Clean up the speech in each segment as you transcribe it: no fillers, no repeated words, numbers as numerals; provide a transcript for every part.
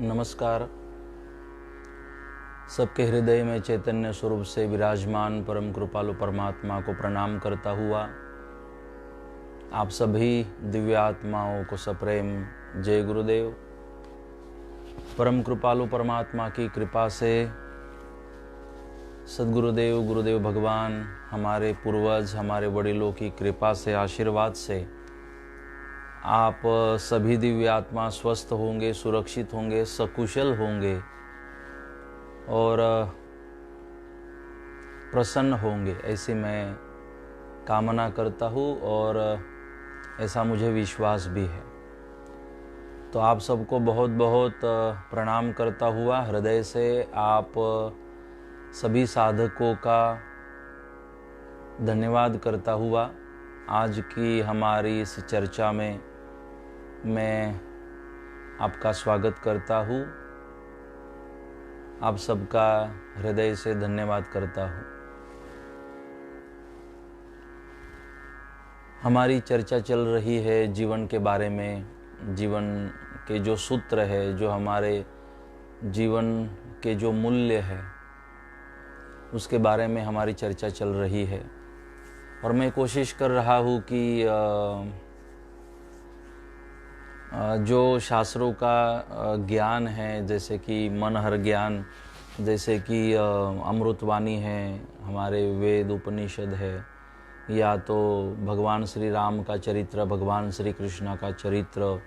नमस्कार। सबके हृदय में चैतन्य स्वरूप से विराजमान परम कृपालु परमात्मा को प्रणाम करता हुआ आप सभी दिव्य आत्माओं को सप्रेम जय गुरुदेव। परम कृपालु परमात्मा की कृपा से सद्गुरुदेव गुरुदेव भगवान हमारे पूर्वज हमारे वडिलों की कृपा से आशीर्वाद से आप सभी दिव्य आत्मा स्वस्थ होंगे, सुरक्षित होंगे, सकुशल होंगे और प्रसन्न होंगे, ऐसी मैं कामना करता हूँ और ऐसा मुझे विश्वास भी है। तो आप सबको बहुत बहुत प्रणाम करता हुआ हृदय से आप सभी साधकों का धन्यवाद करता हुआ आज की हमारी इस चर्चा में मैं आपका स्वागत करता हूँ। आप सबका हृदय से धन्यवाद करता हूँ। हमारी चर्चा चल रही है जीवन के बारे में, जीवन के जो सूत्र है, जो हमारे जीवन के जो मूल्य है उसके बारे में हमारी चर्चा चल रही है और मैं कोशिश कर रहा हूँ कि जो शास्त्रों का ज्ञान है, जैसे कि मनहर ज्ञान, जैसे कि अमृतवाणी है, हमारे वेद उपनिषद है, या तो भगवान श्री राम का चरित्र, भगवान श्री कृष्ण का चरित्र,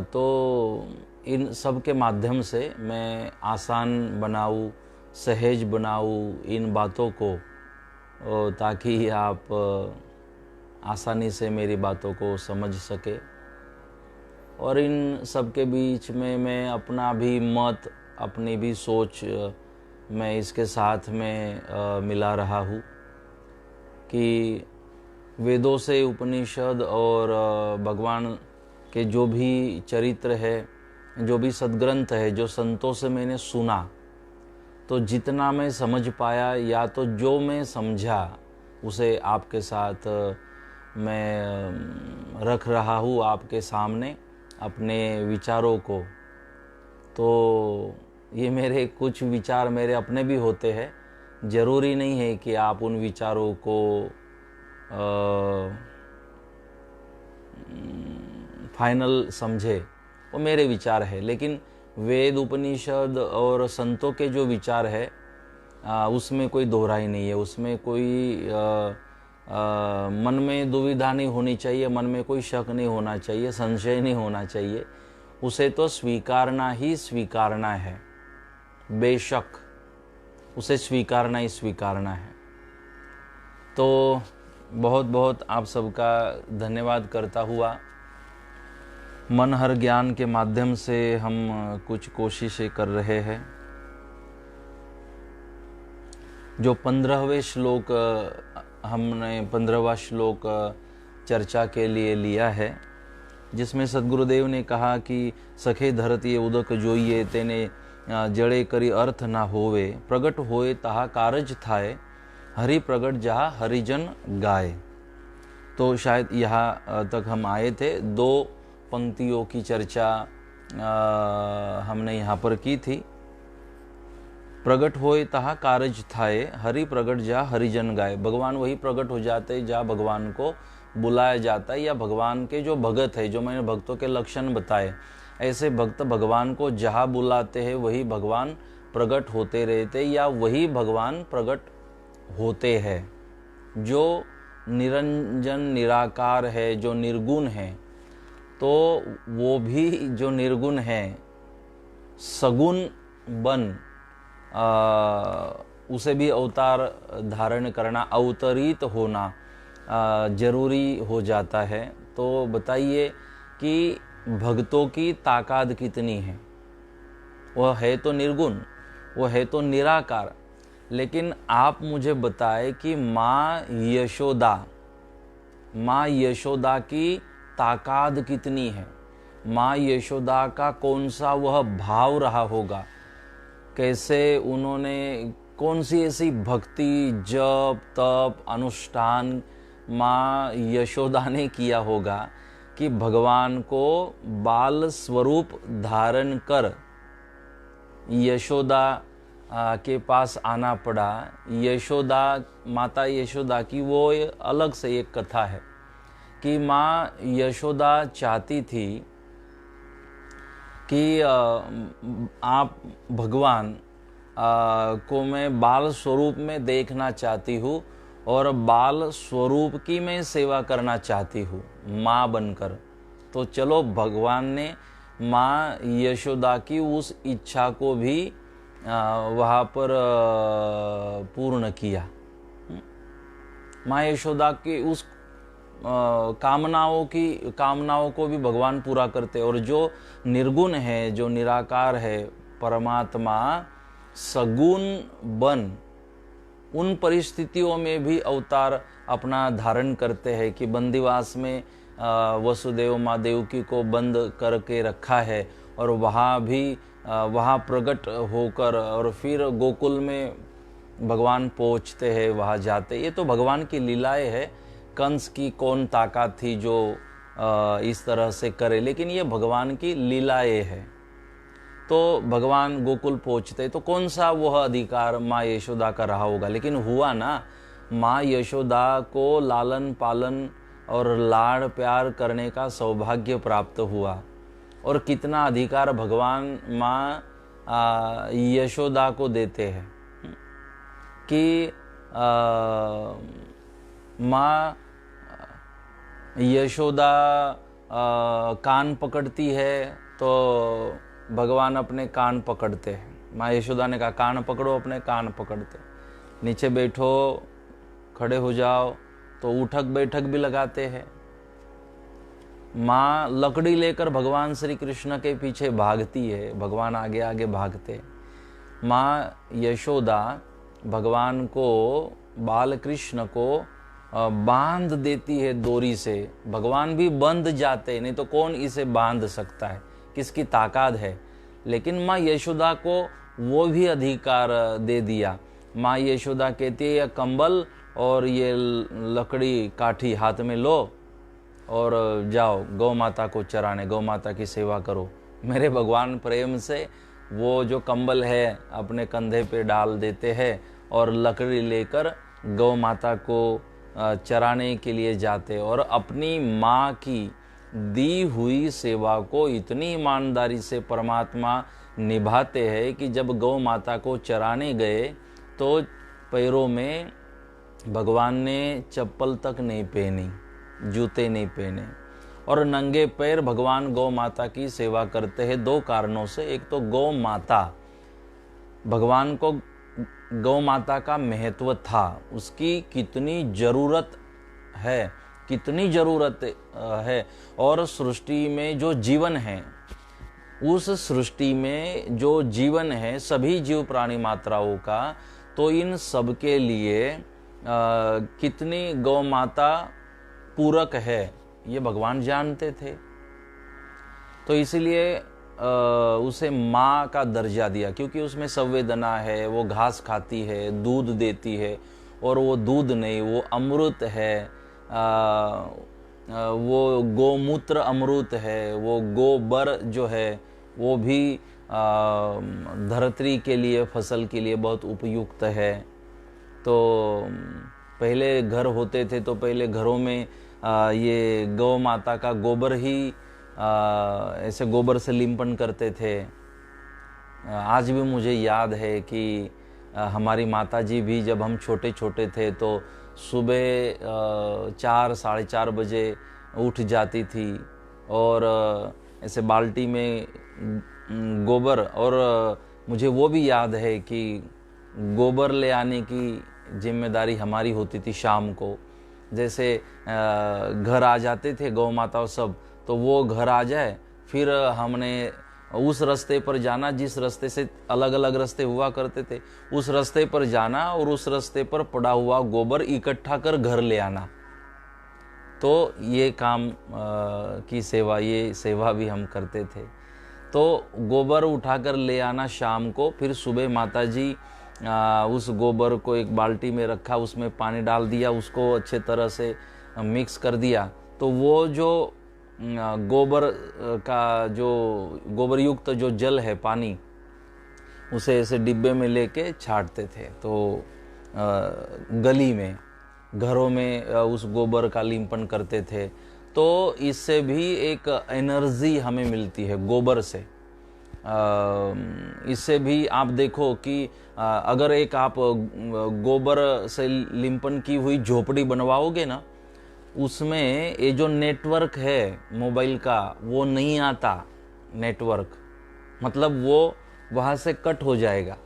तो इन सब के माध्यम से मैं आसान बनाऊँ, सहज बनाऊँ इन बातों को, ताकि आप आसानी से मेरी बातों को समझ सके। और इन सब के बीच में मैं अपना भी मत, अपनी भी सोच मैं इसके साथ में मिला रहा हूँ कि वेदों से उपनिषद और भगवान के जो भी चरित्र है, जो भी सद्ग्रंथ है, जो संतों से मैंने सुना, तो जितना मैं समझ पाया या तो जो मैं समझा उसे आपके साथ मैं रख रहा हूँ, आपके सामने अपने विचारों को। तो ये मेरे कुछ विचार मेरे अपने भी होते हैं, ज़रूरी नहीं है कि आप उन विचारों को फाइनल समझे, वो मेरे विचार है। लेकिन वेद उपनिषद और संतों के जो विचार है उसमें कोई दोहराई नहीं है, उसमें कोई मन में दुविधा नहीं होनी चाहिए, मन में कोई शक नहीं होना चाहिए, संशय नहीं होना चाहिए। उसे तो स्वीकारना ही स्वीकारना है, बेशक उसे स्वीकारना ही स्वीकारना है। तो बहुत बहुत आप सबका धन्यवाद करता हुआ मनहर ज्ञान के माध्यम से हम कुछ कोशिशें कर रहे हैं। जो 15वें श्लोक हमने 15वां श्लोक चर्चा के लिए लिया है, जिसमें सद्गुरुदेव ने कहा कि सखे धरती उदक जोइए तेने जड़े करी अर्थ ना होवे, प्रगट होए ताहा कारज थाए, हरि प्रगट जहा हरिजन गाए। तो शायद यहाँ तक हम आए थे। 2 पंक्तियों की चर्चा हमने यहाँ पर की थी। प्रगट होए तहा कारज थाए, हरि प्रगट जा हरिजन गाए। भगवान वही प्रगट हो जाते जहाँ भगवान को बुलाया जाता है, या भगवान के जो भगत है, जो मैंने भक्तों के लक्षण बताए, ऐसे भक्त भगवान को जहाँ बुलाते हैं वही भगवान प्रगट होते रहते, या वही भगवान प्रगट होते हैं। जो निरंजन निराकार है, जो निर्गुण है, तो वो भी जो निर्गुण है सगुण बन उसे भी अवतार धारण करना, अवतरित होना जरूरी हो जाता है। तो बताइए कि भक्तों की ताकत कितनी है। वह है तो निर्गुण, वह है तो निराकार, लेकिन आप मुझे बताएं कि माँ यशोदा की ताकत कितनी है। माँ यशोदा का कौन सा वह भाव रहा होगा, कैसे उन्होंने कौन सी ऐसी भक्ति, जप, तप, अनुष्ठान माँ यशोदा ने किया होगा, कि भगवान को बाल स्वरूप धारण कर यशोदा के पास आना पड़ा। यशोदा, माता यशोदा की वो अलग से एक कथा है कि माँ यशोदा चाहती थी कि आप भगवान को मैं बाल स्वरूप में देखना चाहती हूँ और बाल स्वरूप की मैं सेवा करना चाहती हूँ माँ बनकर। तो चलो, भगवान ने माँ यशोदा की उस इच्छा को भी वहाँ पर पूर्ण किया। माँ यशोदा की उस कामनाओं को भी भगवान पूरा करते। और जो निर्गुण है, जो निराकार है, परमात्मा सगुण बन उन परिस्थितियों में भी अवतार अपना धारण करते हैं कि बंदीवास में वसुदेव माँ देवकी को बंद करके रखा है और वहाँ प्रकट होकर और फिर गोकुल में भगवान पहुँचते हैं, वहाँ जाते। ये तो भगवान की लीलाएं है। कंस की कौन ताकत थी जो इस तरह से करे, लेकिन ये भगवान की लीलाएं है। तो भगवान गोकुल पहुँचते तो कौन सा वह अधिकार माँ यशोदा का रहा होगा, लेकिन हुआ ना। माँ यशोदा को लालन पालन और लाड़ प्यार करने का सौभाग्य प्राप्त हुआ। और कितना अधिकार भगवान माँ यशोदा को देते हैं कि माँ यशोदा कान पकड़ती है तो भगवान अपने कान पकड़ते हैं। माँ यशोदा ने कहा कान पकड़ो, अपने कान पकड़ते। नीचे बैठो, खड़े हो जाओ, तो उठक बैठक भी लगाते हैं। माँ लकड़ी लेकर भगवान श्री कृष्ण के पीछे भागती है, भगवान आगे आगे भागते। माँ यशोदा भगवान को, बाल कृष्ण को बांध देती है डोरी से। भगवान भी बंध जाते, नहीं तो कौन इसे बांध सकता है, किसकी ताकत है। लेकिन माँ यशोदा को वो भी अधिकार दे दिया। माँ यशोदा कहती है ये कंबल और ये लकड़ी काठी हाथ में लो और जाओ गौ माता को चराने, गौ माता की सेवा करो। मेरे भगवान प्रेम से वो जो कंबल है अपने कंधे पे डाल देते हैं और लकड़ी लेकर गौ माता को चराने के लिए जाते और अपनी माँ की दी हुई सेवा को इतनी ईमानदारी से परमात्मा निभाते हैं कि जब गौ माता को चराने गए तो पैरों में भगवान ने चप्पल तक नहीं पहनी, जूते नहीं पहने और नंगे पैर भगवान गौ माता की सेवा करते हैं। दो कारणों से। एक तो गौ माता, भगवान को गौ माता का महत्व था, उसकी कितनी जरूरत है, कितनी जरूरत है। और सृष्टि में जो जीवन है, उस सृष्टि में जो जीवन है सभी जीव प्राणी मात्राओं का, तो इन सब के लिए कितनी गौ माता पूरक है ये भगवान जानते थे। तो इसलिए उसे माँ का दर्जा दिया, क्योंकि उसमें संवेदना है, वो घास खाती है, दूध देती है। और वो दूध नहीं, वो अमृत है, वो गोमूत्र अमृत है, वो गोबर जो है वो भी धरती के लिए, फसल के लिए बहुत उपयुक्त है। तो पहले घर होते थे तो पहले घरों में ये गौ माता का गोबर ही ऐसे गोबर से लिंपन करते थे। आज भी मुझे याद है कि हमारी माता जी भी जब हम छोटे छोटे थे तो सुबह 4 साढ़े 4 बजे उठ जाती थी और ऐसे बाल्टी में गोबर, और मुझे वो भी याद है कि गोबर ले आने की जिम्मेदारी हमारी होती थी। शाम को जैसे घर आ जाते थे गौ माता सब, तो वो घर आ जाए फिर हमने उस रास्ते पर जाना जिस रास्ते से अलग अलग रास्ते हुआ करते थे, उस रास्ते पर जाना और उस रास्ते पर पड़ा हुआ गोबर इकट्ठा कर घर ले आना। तो ये काम की सेवा, ये सेवा भी हम करते थे। तो गोबर उठाकर ले आना शाम को, फिर सुबह माताजी उस गोबर को एक बाल्टी में रखा, उसमें पानी डाल दिया, उसको अच्छे तरह से मिक्स कर दिया। तो वो जो गोबर का जो गोबर युक्त जो जल है, पानी, उसे ऐसे डिब्बे में लेके छाटते थे। तो गली में, घरों में उस गोबर का लिंपन करते थे। तो इससे भी एक एनर्जी हमें मिलती है गोबर से। इससे भी आप देखो कि अगर एक आप गोबर से लिंपन की हुई झोपड़ी बनवाओगे ना, उसमें ये जो नेटवर्क है मोबाइल का वो नहीं आता। नेटवर्क मतलब वो वहाँ से कट हो जाएगा।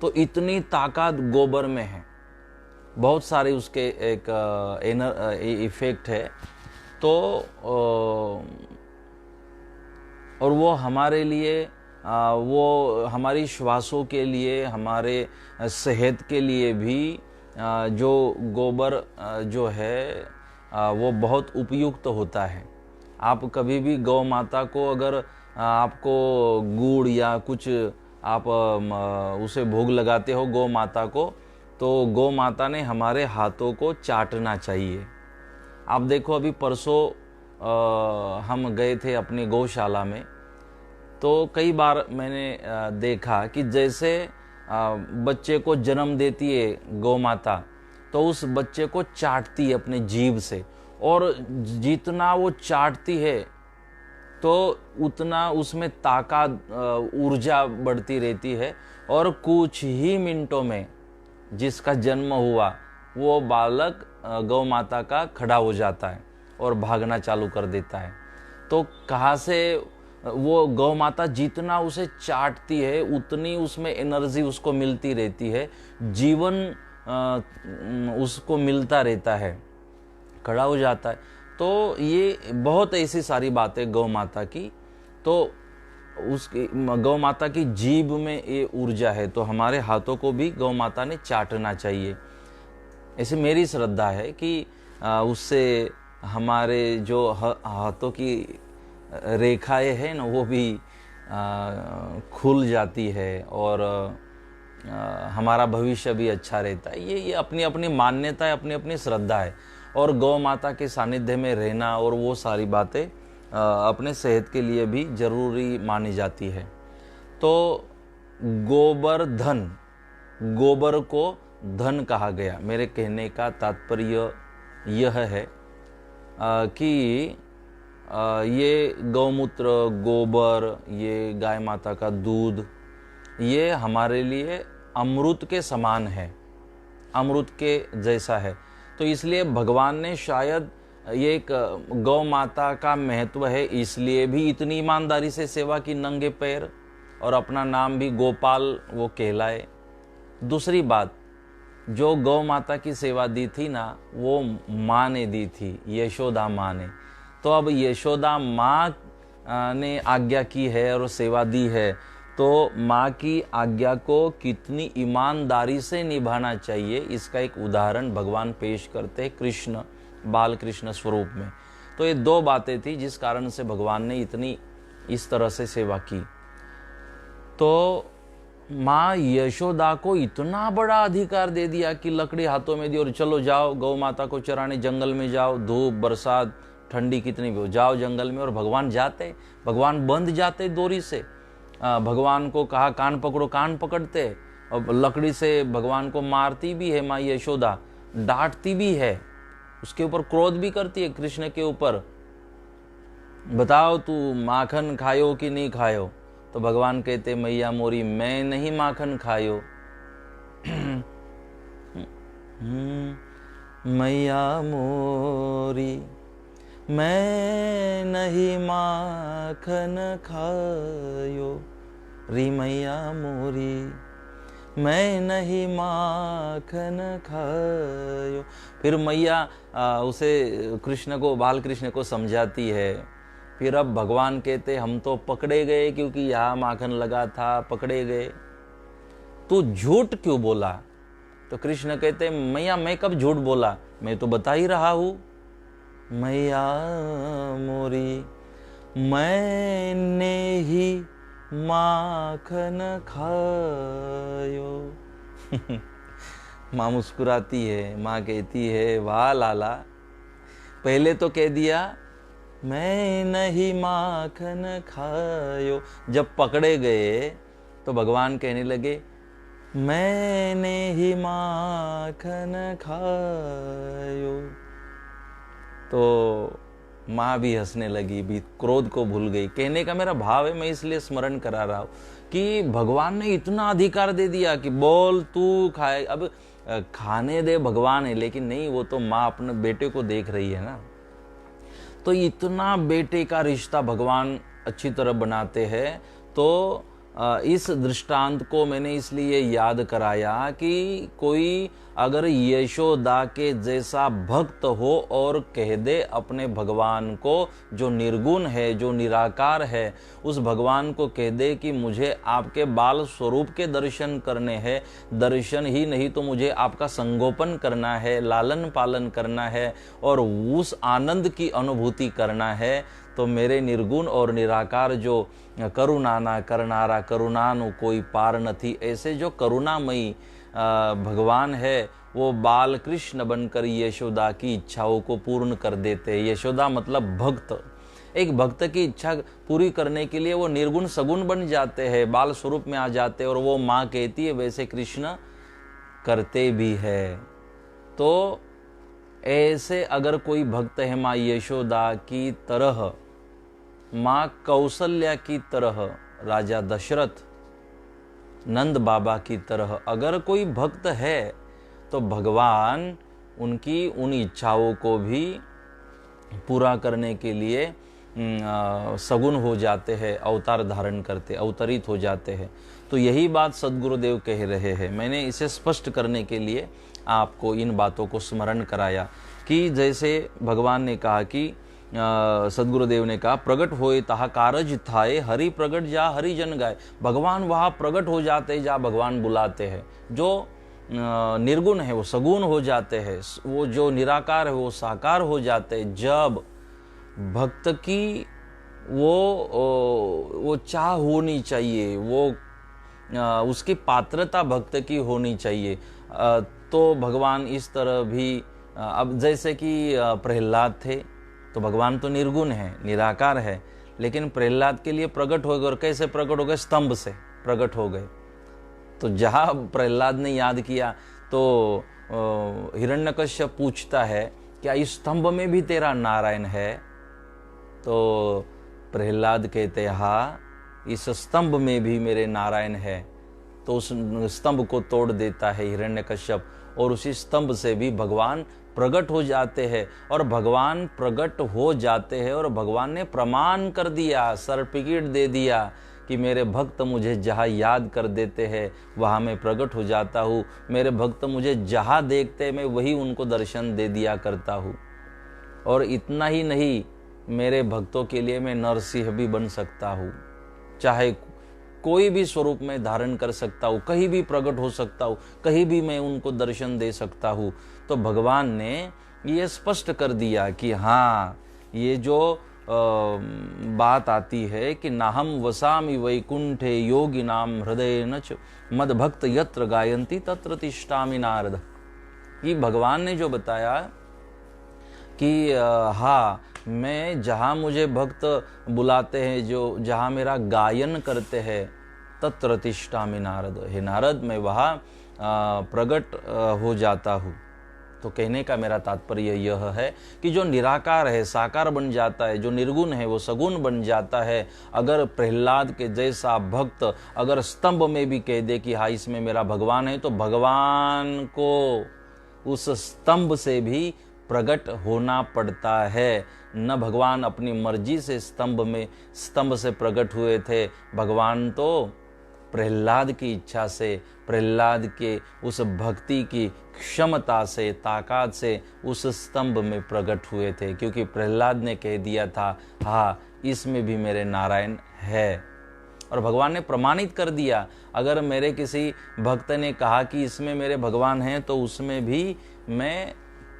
तो इतनी ताकत गोबर में है, बहुत सारे उसके एक इफेक्ट है। तो और वो हमारे लिए, वो हमारी श्वासों के लिए, हमारे सेहत के लिए भी जो गोबर जो है वो बहुत उपयुक्त होता है। आप कभी भी गौ माता को, अगर आपको गुड़ या कुछ आप उसे भोग लगाते हो गौ माता को, तो गौ माता ने हमारे हाथों को चाटना चाहिए। आप देखो, अभी परसों हम गए थे अपनी गौशाला में, तो कई बार मैंने देखा कि जैसे बच्चे को जन्म देती है गौ माता, तो उस बच्चे को चाटती है अपने जीभ से, और जितना वो चाटती है तो उतना उसमें ताकत, ऊर्जा बढ़ती रहती है। और कुछ ही मिनटों में जिसका जन्म हुआ वो बालक गौ माता का खड़ा हो जाता है और भागना चालू कर देता है। तो कहाँ से वो गौ माता जितना उसे चाटती है उतनी उसमें एनर्जी उसको मिलती रहती है, जीवन उसको मिलता रहता है, खड़ा हो जाता है। तो ये बहुत ऐसी सारी बातें गौ माता की। तो उसकी गौ माता की जीभ में ये ऊर्जा है, तो हमारे हाथों को भी गौ माता ने चाटना चाहिए। ऐसे मेरी श्रद्धा है कि उससे हमारे जो हाथों की रेखाएं हैं ना, वो भी खुल जाती है और हमारा भविष्य भी अच्छा रहता है। ये अपनी अपनी मान्यता है, अपनी अपनी श्रद्धा है। और गौ माता के सानिध्य में रहना और वो सारी बातें अपने सेहत के लिए भी जरूरी मानी जाती है। तो गोबर धन, गोबर को धन कहा गया। मेरे कहने का तात्पर्य यह है कि ये गौमूत्र, गोबर, ये गाय माता का दूध, ये हमारे लिए अमृत के समान है, अमृत के जैसा है। तो इसलिए भगवान ने शायद ये एक गौ माता का महत्व है, इसलिए भी इतनी ईमानदारी से सेवा की, नंगे पैर, और अपना नाम भी गोपाल वो कहलाए। दूसरी बात, जो गौ माता की सेवा दी थी ना, वो माँ ने दी थी, यशोदा माँ ने। तो अब यशोदा माँ ने आज्ञा की है और सेवा दी है, तो माँ की आज्ञा को कितनी ईमानदारी से निभाना चाहिए, इसका एक उदाहरण भगवान पेश करते हैं कृष्ण, बाल कृष्ण स्वरूप में। तो ये दो बातें थी जिस कारण से भगवान ने इतनी इस तरह से सेवा की। तो माँ यशोदा को इतना बड़ा अधिकार दे दिया कि लकड़ी हाथों में दी और चलो जाओ गौ माता को चराने, जंगल में जाओ, धूप बरसात ठंडी कितनी भी हो, जाओ जंगल में। और भगवान जाते, भगवान बंध जाते डोरी से। भगवान को कहा कान पकड़ो, कान पकड़ते, और लकड़ी से भगवान को मारती भी है माँ यशोदा, डांटती भी है, उसके ऊपर क्रोध भी करती है कृष्ण के ऊपर, बताओ तू माखन खायो कि नहीं खायो। तो भगवान कहते मैया मोरी मैं नहीं माखन खायो। मैया मोरी मैं नहीं माखन खायो, री मैया मोरी मैं नहीं माखन खायो। फिर मैया उसे कृष्ण को, बाल कृष्ण को समझाती है। फिर अब भगवान कहते हम तो पकड़े गए क्योंकि यहाँ माखन लगा था, पकड़े गए, तू झूठ क्यों बोला। तो कृष्ण कहते मैया मैं कब झूठ बोला, मैं तो बता ही रहा हूँ। मैया मोरी मैंने ही माखन खायो। माँ मुस्कुराती है, माँ कहती है वाह लाला, पहले तो कह दिया मैं नहीं माखन खायो। जब पकड़े गए तो भगवान कहने लगे, मैंने ही माखन खायो। तो माँ भी हंसने लगी, भी क्रोध को भूल गई। कहने का मेरा भाव है, मैं इसलिए स्मरण करा रहा हूँ कि भगवान ने इतना अधिकार दे दिया कि बोल तू खाए। अब खाने दे भगवान है, लेकिन नहीं, वो तो माँ अपने बेटे को देख रही है ना। तो इतना बेटे का रिश्ता भगवान अच्छी तरह बनाते हैं। तो इस दृष्टांत को मैंने इसलिए याद कराया कि कोई अगर यशोदा के जैसा भक्त हो और कह दे अपने भगवान को, जो निर्गुण है, जो निराकार है, उस भगवान को कह दे कि मुझे आपके बाल स्वरूप के दर्शन करने हैं, दर्शन ही नहीं तो मुझे आपका संगोपन करना है, लालन पालन करना है और उस आनंद की अनुभूति करना है, तो मेरे निर्गुण और निराकार जो करुणाना करनारा करुणानु कोई पार नथी, ऐसे जो करुणामयी भगवान है, वो बाल कृष्ण बनकर यशोदा की इच्छाओं को पूर्ण कर देते हैं। यशोदा मतलब भक्त। एक भक्त की इच्छा पूरी करने के लिए वो निर्गुण सगुण बन जाते हैं, बाल स्वरूप में आ जाते हैं, और वो माँ कहती है वैसे कृष्ण करते भी है। तो ऐसे अगर कोई भक्त है माँ यशोदा की तरह, माँ कौशल्या की तरह, राजा दशरथ, नंद बाबा की तरह अगर कोई भक्त है, तो भगवान उनकी उन इच्छाओं को भी पूरा करने के लिए सगुण हो जाते हैं, अवतार धारण करते, अवतरित हो जाते हैं। तो यही बात सद्गुरुदेव कह रहे हैं। मैंने इसे स्पष्ट करने के लिए आपको इन बातों को स्मरण कराया कि जैसे भगवान ने कहा कि सद्गुरुदेव ने कहा, प्रगट होए ताहा कारज थाए, हरि प्रगट जा हरि जन गाए। भगवान वहाँ प्रगट हो जाते हैं जहाँ भगवान बुलाते हैं। जो निर्गुण है वो सगुण हो जाते हैं, वो जो निराकार है वो साकार हो जाते हैं। जब भक्त की वो चाह होनी चाहिए, वो उसकी पात्रता भक्त की होनी चाहिए, तो भगवान इस तरह भी अब जैसे कि प्रहलाद थे, तो भगवान तो निर्गुण है, निराकार है, लेकिन प्रहलाद के लिए प्रकट हो गए। और कैसे प्रकट हो गए? स्तंभ से प्रकट हो गए। तो जहाँ प्रहलाद ने याद किया तो हिरण्यकश्यप पूछता है, क्या इस स्तंभ में भी तेरा नारायण है? तो प्रहलाद कहते हैं, हाँ, इस स्तंभ में भी मेरे नारायण है। तो उस स्तंभ को तोड़ देता है हिरण्यकश्यप, और उसी स्तंभ से भी भगवान प्रकट हो जाते हैं। और भगवान प्रकट हो जाते हैं और भगवान ने प्रमाण कर दिया, सर्टिफिकेट दे दिया कि मेरे भक्त मुझे जहाँ याद कर देते हैं वहाँ मैं प्रकट हो जाता हूँ। मेरे भक्त मुझे जहाँ देखते हैं मैं वही उनको दर्शन दे दिया करता हूँ। और इतना ही नहीं, मेरे भक्तों के लिए मैं नरसिंह भी बन सकता हूँ, चाहे कोई भी स्वरूप में धारण कर सकता हूँ, कहीं भी प्रकट हो सकता हूँ, कहीं भी मैं उनको दर्शन दे सकता हूँ। तो भगवान ने ये स्पष्ट कर दिया कि हाँ, ये जो बात आती है कि नाहम वसामि वैकुंठे योगिनाम हृदय नच मद भक्त यत्र गायन्ति तत्र तिष्ठामि नारद। कि भगवान ने जो बताया कि हाँ, मैं जहाँ मुझे भक्त बुलाते हैं, जो जहाँ मेरा गायन करते हैं, तत्र तिष्ठामि नारद, हे नारद मैं वहाँ प्रकट हो जाता हूँ। तो कहने का मेरा तात्पर्य यह है कि जो निराकार है साकार बन जाता है, जो निर्गुण है वो सगुण बन जाता है। अगर प्रहलाद के जैसा भक्त अगर स्तंभ में भी कह दे कि हाँ इसमें मेरा भगवान है, तो भगवान को उस स्तंभ से भी प्रकट होना पड़ता है। न भगवान अपनी मर्जी से स्तंभ से प्रकट हुए थे, भगवान तो प्रहलाद की इच्छा से, प्रहलाद के उस भक्ति की क्षमता से, ताकत से उस स्तंभ में प्रकट हुए थे। क्योंकि प्रहलाद ने कह दिया था, हाँ इसमें भी मेरे नारायण है, और भगवान ने प्रमाणित कर दिया। अगर मेरे किसी भक्त ने कहा कि इसमें मेरे भगवान हैं, तो उसमें भी मैं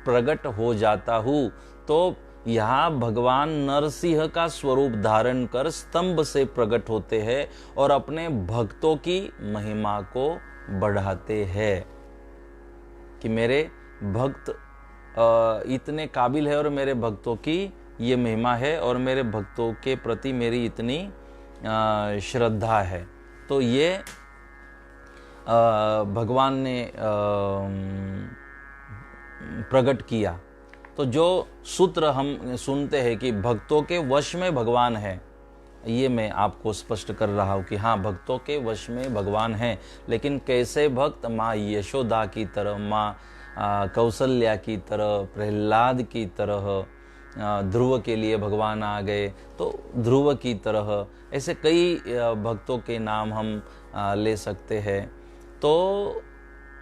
प्रकट हो जाता हूँ। तो यहाँ भगवान नरसिंह का स्वरूप धारण कर स्तंभ से प्रकट होते हैं और अपने भक्तों की महिमा को बढ़ाते हैं कि मेरे भक्त इतने काबिल है और मेरे भक्तों की ये महिमा है और मेरे भक्तों के प्रति मेरी इतनी श्रद्धा है। तो ये भगवान ने प्रकट किया। तो जो सूत्र हम सुनते हैं कि भक्तों के वश में भगवान है, ये मैं आपको स्पष्ट कर रहा हूँ कि हाँ, भक्तों के वश में भगवान है। लेकिन कैसे भक्त? माँ यशोदा की तरह, माँ कौशल्या की तरह, प्रहलाद की तरह, ध्रुव के लिए भगवान आ गए तो ध्रुव की तरह, ऐसे कई भक्तों के नाम हम ले सकते हैं। तो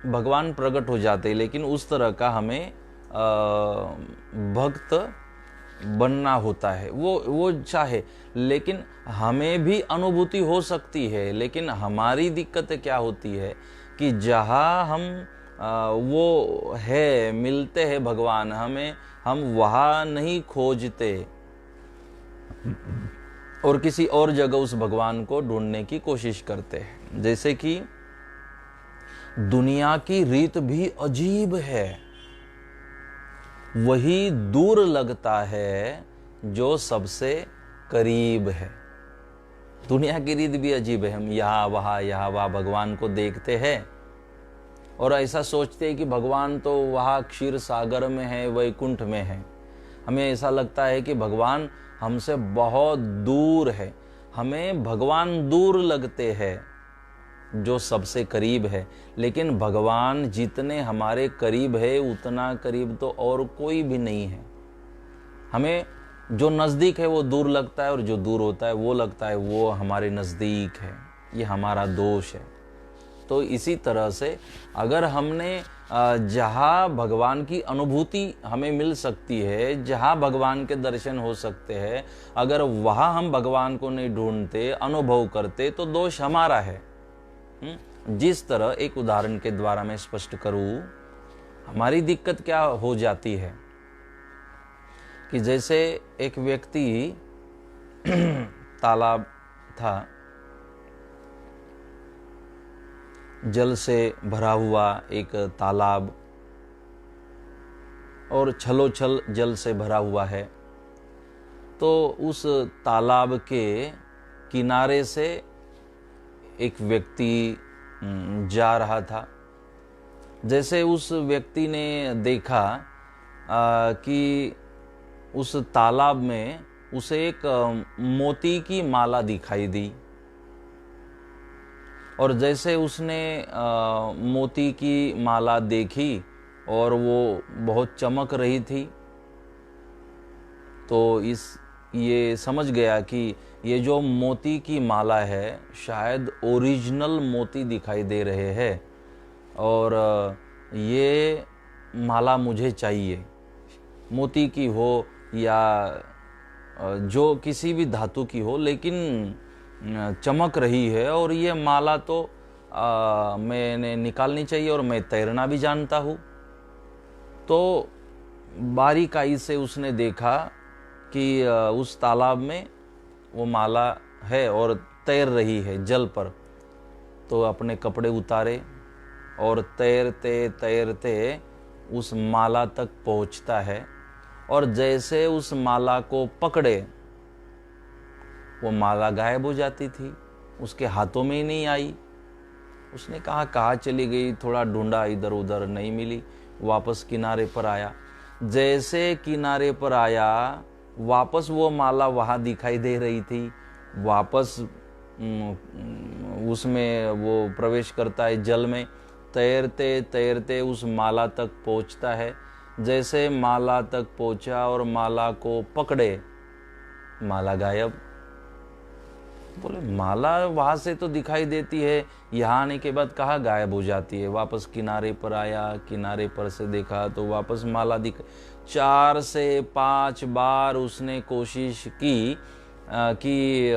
भगवान प्रकट हो जाते हैं, लेकिन उस तरह का हमें भक्त बनना होता है। वो चाहे, लेकिन हमें भी अनुभूति हो सकती है। लेकिन हमारी दिक्कत क्या होती है कि जहाँ हम वो है, मिलते हैं भगवान, हम वहाँ नहीं खोजते और किसी और जगह उस भगवान को ढूंढने की कोशिश करते हैं। जैसे कि दुनिया की रीत भी अजीब है, वही दूर लगता है जो सबसे करीब है। दुनिया की रीत भी अजीब है। हम यहाँ वहाँ भगवान को देखते हैं और ऐसा सोचते हैं कि भगवान तो वहाँ क्षीर सागर में है, वैकुंठ में है। हमें ऐसा लगता है कि भगवान हमसे बहुत दूर है। हमें भगवान दूर लगते हैं जो सबसे करीब है। लेकिन भगवान जितने हमारे करीब है, उतना करीब तो और कोई भी नहीं है। हमें जो नज़दीक है वो दूर लगता है, और जो दूर होता है वो लगता है वो हमारे नज़दीक है। ये हमारा दोष है। तो इसी तरह से अगर हमने जहाँ भगवान की अनुभूति हमें मिल सकती है, जहाँ भगवान के दर्शन हो सकते हैं, अगर वहाँ हम भगवान को नहीं ढूंढते, अनुभव करते, तो दोष हमारा है। जिस तरह, एक उदाहरण के द्वारा मैं स्पष्ट करूं, हमारी दिक्कत क्या हो जाती है कि जैसे एक व्यक्ति तालाब था, जल से भरा हुआ एक तालाब, और छलोछल जल से भरा हुआ है। तो उस तालाब के किनारे से एक व्यक्ति जा रहा था। जैसे उस व्यक्ति ने देखा कि उस तालाब में उसे एक मोती की माला दिखाई दी, और जैसे उसने मोती की माला देखी और वो बहुत चमक रही थी, तो ये समझ गया कि ये जो मोती की माला है, शायद ओरिजिनल मोती दिखाई दे रहे हैं, और ये माला मुझे चाहिए। मोती की हो या जो किसी भी धातु की हो, लेकिन चमक रही है, और ये माला तो मैंने निकालनी चाहिए, और मैं तैरना भी जानता हूँ। तो बारीकाई से उसने देखा कि उस तालाब में वो माला है और तैर रही है जल पर। तो अपने कपड़े उतारे और तैरते तैरते उस माला तक पहुंचता है, और जैसे उस माला को पकड़े, वो माला गायब हो जाती थी, उसके हाथों में ही नहीं आई। उसने कहा कहाँ चली गई, थोड़ा ढूंढा, इधर उधर नहीं मिली। वापस किनारे पर आया। जैसे किनारे पर आया, वापस वो माला वहाँ दिखाई दे रही थी। वापस उसमें वो प्रवेश करता है जल में, तैरते तैरते उस माला तक पहुँचता है। जैसे माला तक पहुँचा और माला को पकड़े, माला गायब। बोले माला वहाँ से तो दिखाई देती है, यहाँ आने के बाद कहाँ गायब हो जाती है। वापस किनारे पर आया, किनारे पर से देखा तो वापस माला दिख। 4 से 5 बार उसने कोशिश की कि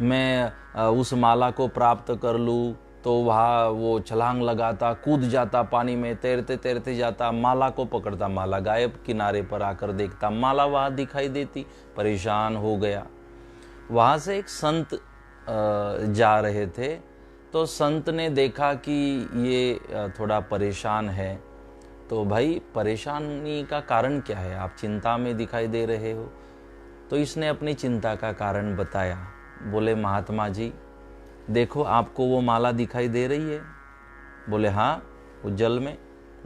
मैं उस माला को प्राप्त कर लूँ। तो वहाँ वो छलांग लगाता, कूद जाता पानी में, तैरते तैरते जाता, माला को पकड़ता, माला गायब। किनारे पर आकर देखता, माला वहाँ दिखाई देती। परेशान हो गया। वहाँ से एक संत जा रहे थे, तो संत ने देखा कि ये थोड़ा परेशान है, तो भाई परेशानी का कारण क्या है, आप चिंता में दिखाई दे रहे हो। तो इसने अपनी चिंता का कारण बताया। बोले महात्मा जी देखो आपको वो माला दिखाई दे रही है। बोले हाँ, वो जल में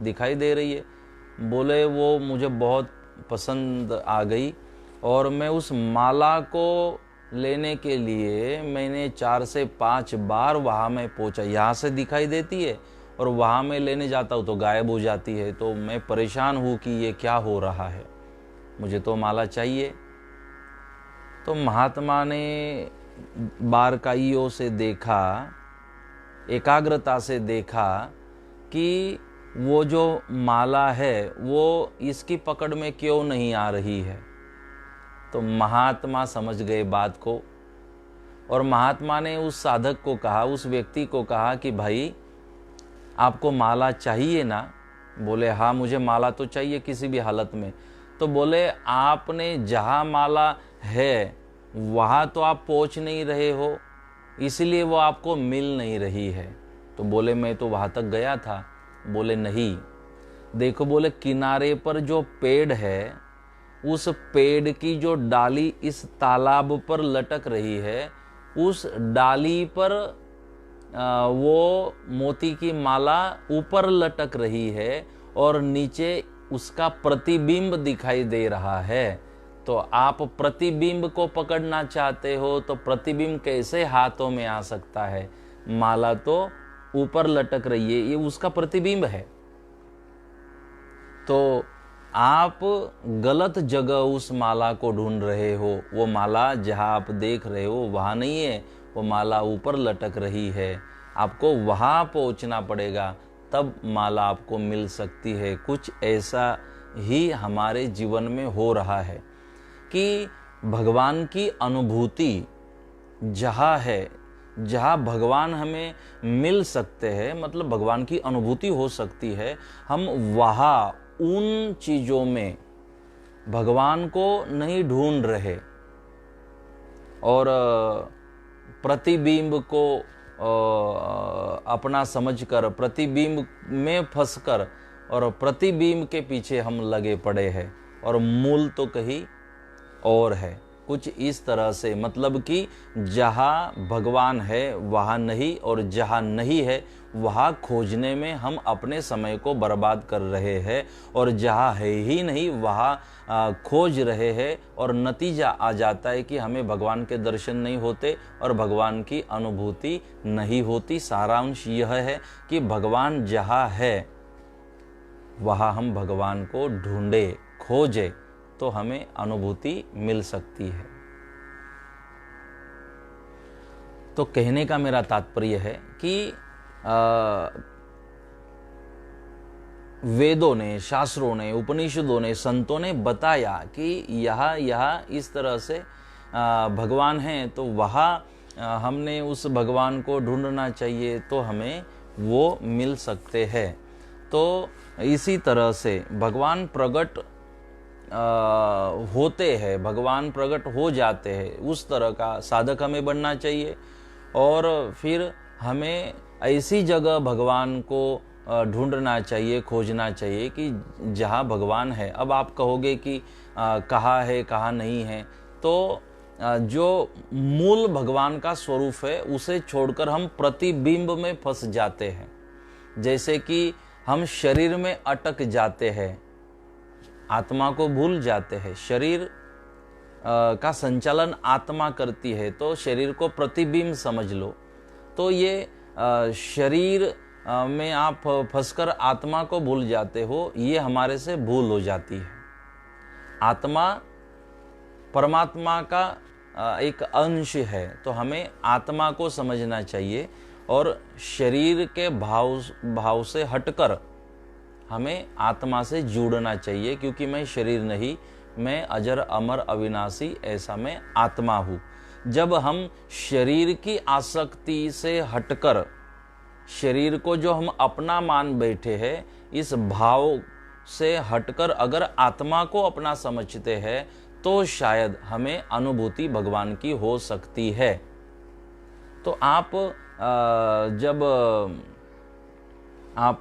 दिखाई दे रही है। बोले वो मुझे बहुत पसंद आ गई और मैं उस माला को लेने के लिए मैंने 4 से 5 बार वहाँ में पहुँचा। यहाँ से दिखाई देती है और वहाँ में लेने जाता हूँ तो गायब हो जाती है। तो मैं परेशान हूँ कि ये क्या हो रहा है, मुझे तो माला चाहिए। तो महात्मा ने बारकाइयों से देखा, एकाग्रता से देखा कि वो जो माला है वो इसकी पकड़ में क्यों नहीं आ रही है। तो महात्मा समझ गए बात को और महात्मा ने उस साधक को कहा, उस व्यक्ति को कहा कि भाई आपको माला चाहिए ना। बोले हाँ मुझे माला तो चाहिए किसी भी हालत में। तो बोले आपने जहाँ माला है वहाँ तो आप पहुँच नहीं रहे हो, इसलिए वो आपको मिल नहीं रही है। तो बोले मैं तो वहाँ तक गया था। बोले नहीं, देखो बोले किनारे पर जो पेड़ है उस पेड़ की जो डाली इस तालाब पर लटक रही है, उस डाली पर वो मोती की माला ऊपर लटक रही है और नीचे उसका प्रतिबिंब दिखाई दे रहा है। तो आप प्रतिबिंब को पकड़ना चाहते हो तो प्रतिबिंब कैसे हाथों में आ सकता है, माला तो ऊपर लटक रही है, ये उसका प्रतिबिंब है। तो आप गलत जगह उस माला को ढूंढ रहे हो। वो माला जहां आप देख रहे हो वहां नहीं है, वो माला ऊपर लटक रही है। आपको वहां पहुंचना पड़ेगा, तब माला आपको मिल सकती है। कुछ ऐसा ही हमारे जीवन में हो रहा है कि भगवान की अनुभूति जहाँ है, जहाँ भगवान हमें मिल सकते हैं, मतलब भगवान की अनुभूति हो सकती है, हम वहाँ उन चीज़ों में भगवान को नहीं ढूंढ रहे और प्रतिबिंब को अपना समझकर, प्रतिबिंब में फंसकर और प्रतिबिंब के पीछे हम लगे पड़े हैं और मूल तो कहीं और है। कुछ इस तरह से, मतलब कि जहाँ भगवान है वहाँ नहीं और जहाँ नहीं है वहाँ खोजने में हम अपने समय को बर्बाद कर रहे हैं और जहाँ है ही नहीं वहाँ खोज रहे हैं और नतीजा आ जाता है कि हमें भगवान के दर्शन नहीं होते और भगवान की अनुभूति नहीं होती। सारांश यह है कि भगवान जहाँ है वहाँ हम भगवान को ढूंढे, खोजे तो हमें अनुभूति मिल सकती है। तो कहने का मेरा तात्पर्य है कि वेदों ने, शास्त्रों ने, उपनिषदों ने, संतों ने बताया कि यह इस तरह से भगवान है, तो वहाँ हमने उस भगवान को ढूंढना चाहिए तो हमें वो मिल सकते हैं। तो इसी तरह से भगवान प्रकट होते हैं, भगवान प्रकट हो जाते हैं, उस तरह का साधक हमें बनना चाहिए और फिर हमें ऐसी जगह भगवान को ढूंढना चाहिए, खोजना चाहिए कि जहाँ भगवान है। अब आप कहोगे कि कहाँ है कहाँ नहीं है, तो जो मूल भगवान का स्वरूप है उसे छोड़कर हम प्रतिबिंब में फंस जाते हैं। जैसे कि हम शरीर में अटक जाते हैं, आत्मा को भूल जाते हैं। शरीर का संचालन आत्मा करती है, तो शरीर को प्रतिबिंब समझ लो। तो ये शरीर में आप फंसकर आत्मा को भूल जाते हो, ये हमारे से भूल हो जाती है। आत्मा परमात्मा का एक अंश है, तो हमें आत्मा को समझना चाहिए और शरीर के भाव से हटकर हमें आत्मा से जुड़ना चाहिए, क्योंकि मैं शरीर नहीं, मैं अजर अमर अविनाशी, ऐसा मैं आत्मा हूँ। जब हम शरीर की आसक्ति से हटकर, शरीर को जो हम अपना मान बैठे हैं, इस भाव से हटकर अगर आत्मा को अपना समझते हैं तो शायद हमें अनुभूति भगवान की हो सकती है। तो आप जब आप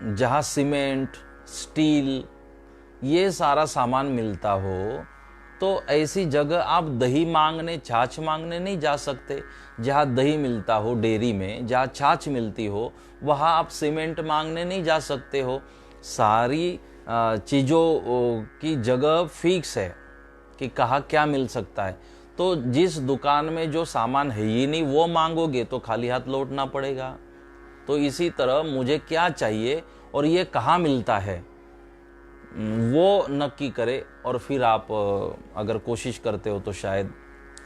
जहाँ सीमेंट, स्टील, ये सारा सामान मिलता हो, तो ऐसी जगह आप दही मांगने, छाछ मांगने नहीं जा सकते। जहाँ दही मिलता हो डेयरी में, जहाँ छाछ मिलती हो, वहाँ आप सीमेंट मांगने नहीं जा सकते हो। सारी चीज़ों की जगह फिक्स है कि कहाँ क्या मिल सकता है। तो जिस दुकान में जो सामान है ही नहीं, वो मांगोगे तो खाली हाथ लौटना पड़ेगा। तो इसी तरह मुझे क्या चाहिए और ये कहाँ मिलता है, वो नक्की करे, और फिर आप अगर कोशिश करते हो तो शायद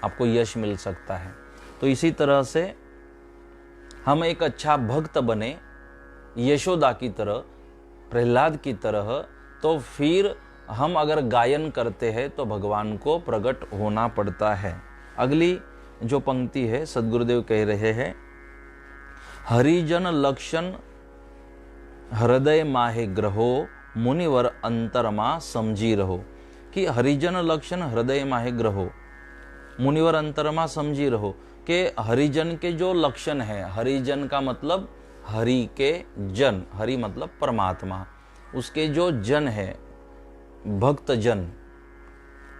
आपको यश मिल सकता है। तो इसी तरह से हम एक अच्छा भक्त बने, यशोदा की तरह, प्रहलाद की तरह, तो फिर हम अगर गायन करते हैं तो भगवान को प्रकट होना पड़ता है। अगली जो पंक्ति है, सद्गुरुदेव कह रहे हैं, हरिजन लक्षण हृदय माहे ग्रहो, मुनिवर अंतरमा समझी रहो। कि हरिजन लक्षण हृदय माहे ग्रहो, मुनिवर अंतरमा समझी रहो, कि हरिजन के जो लक्षण है, हरिजन का मतलब हरि के जन, हरि मतलब परमात्मा, उसके जो जन है, भक्त जन,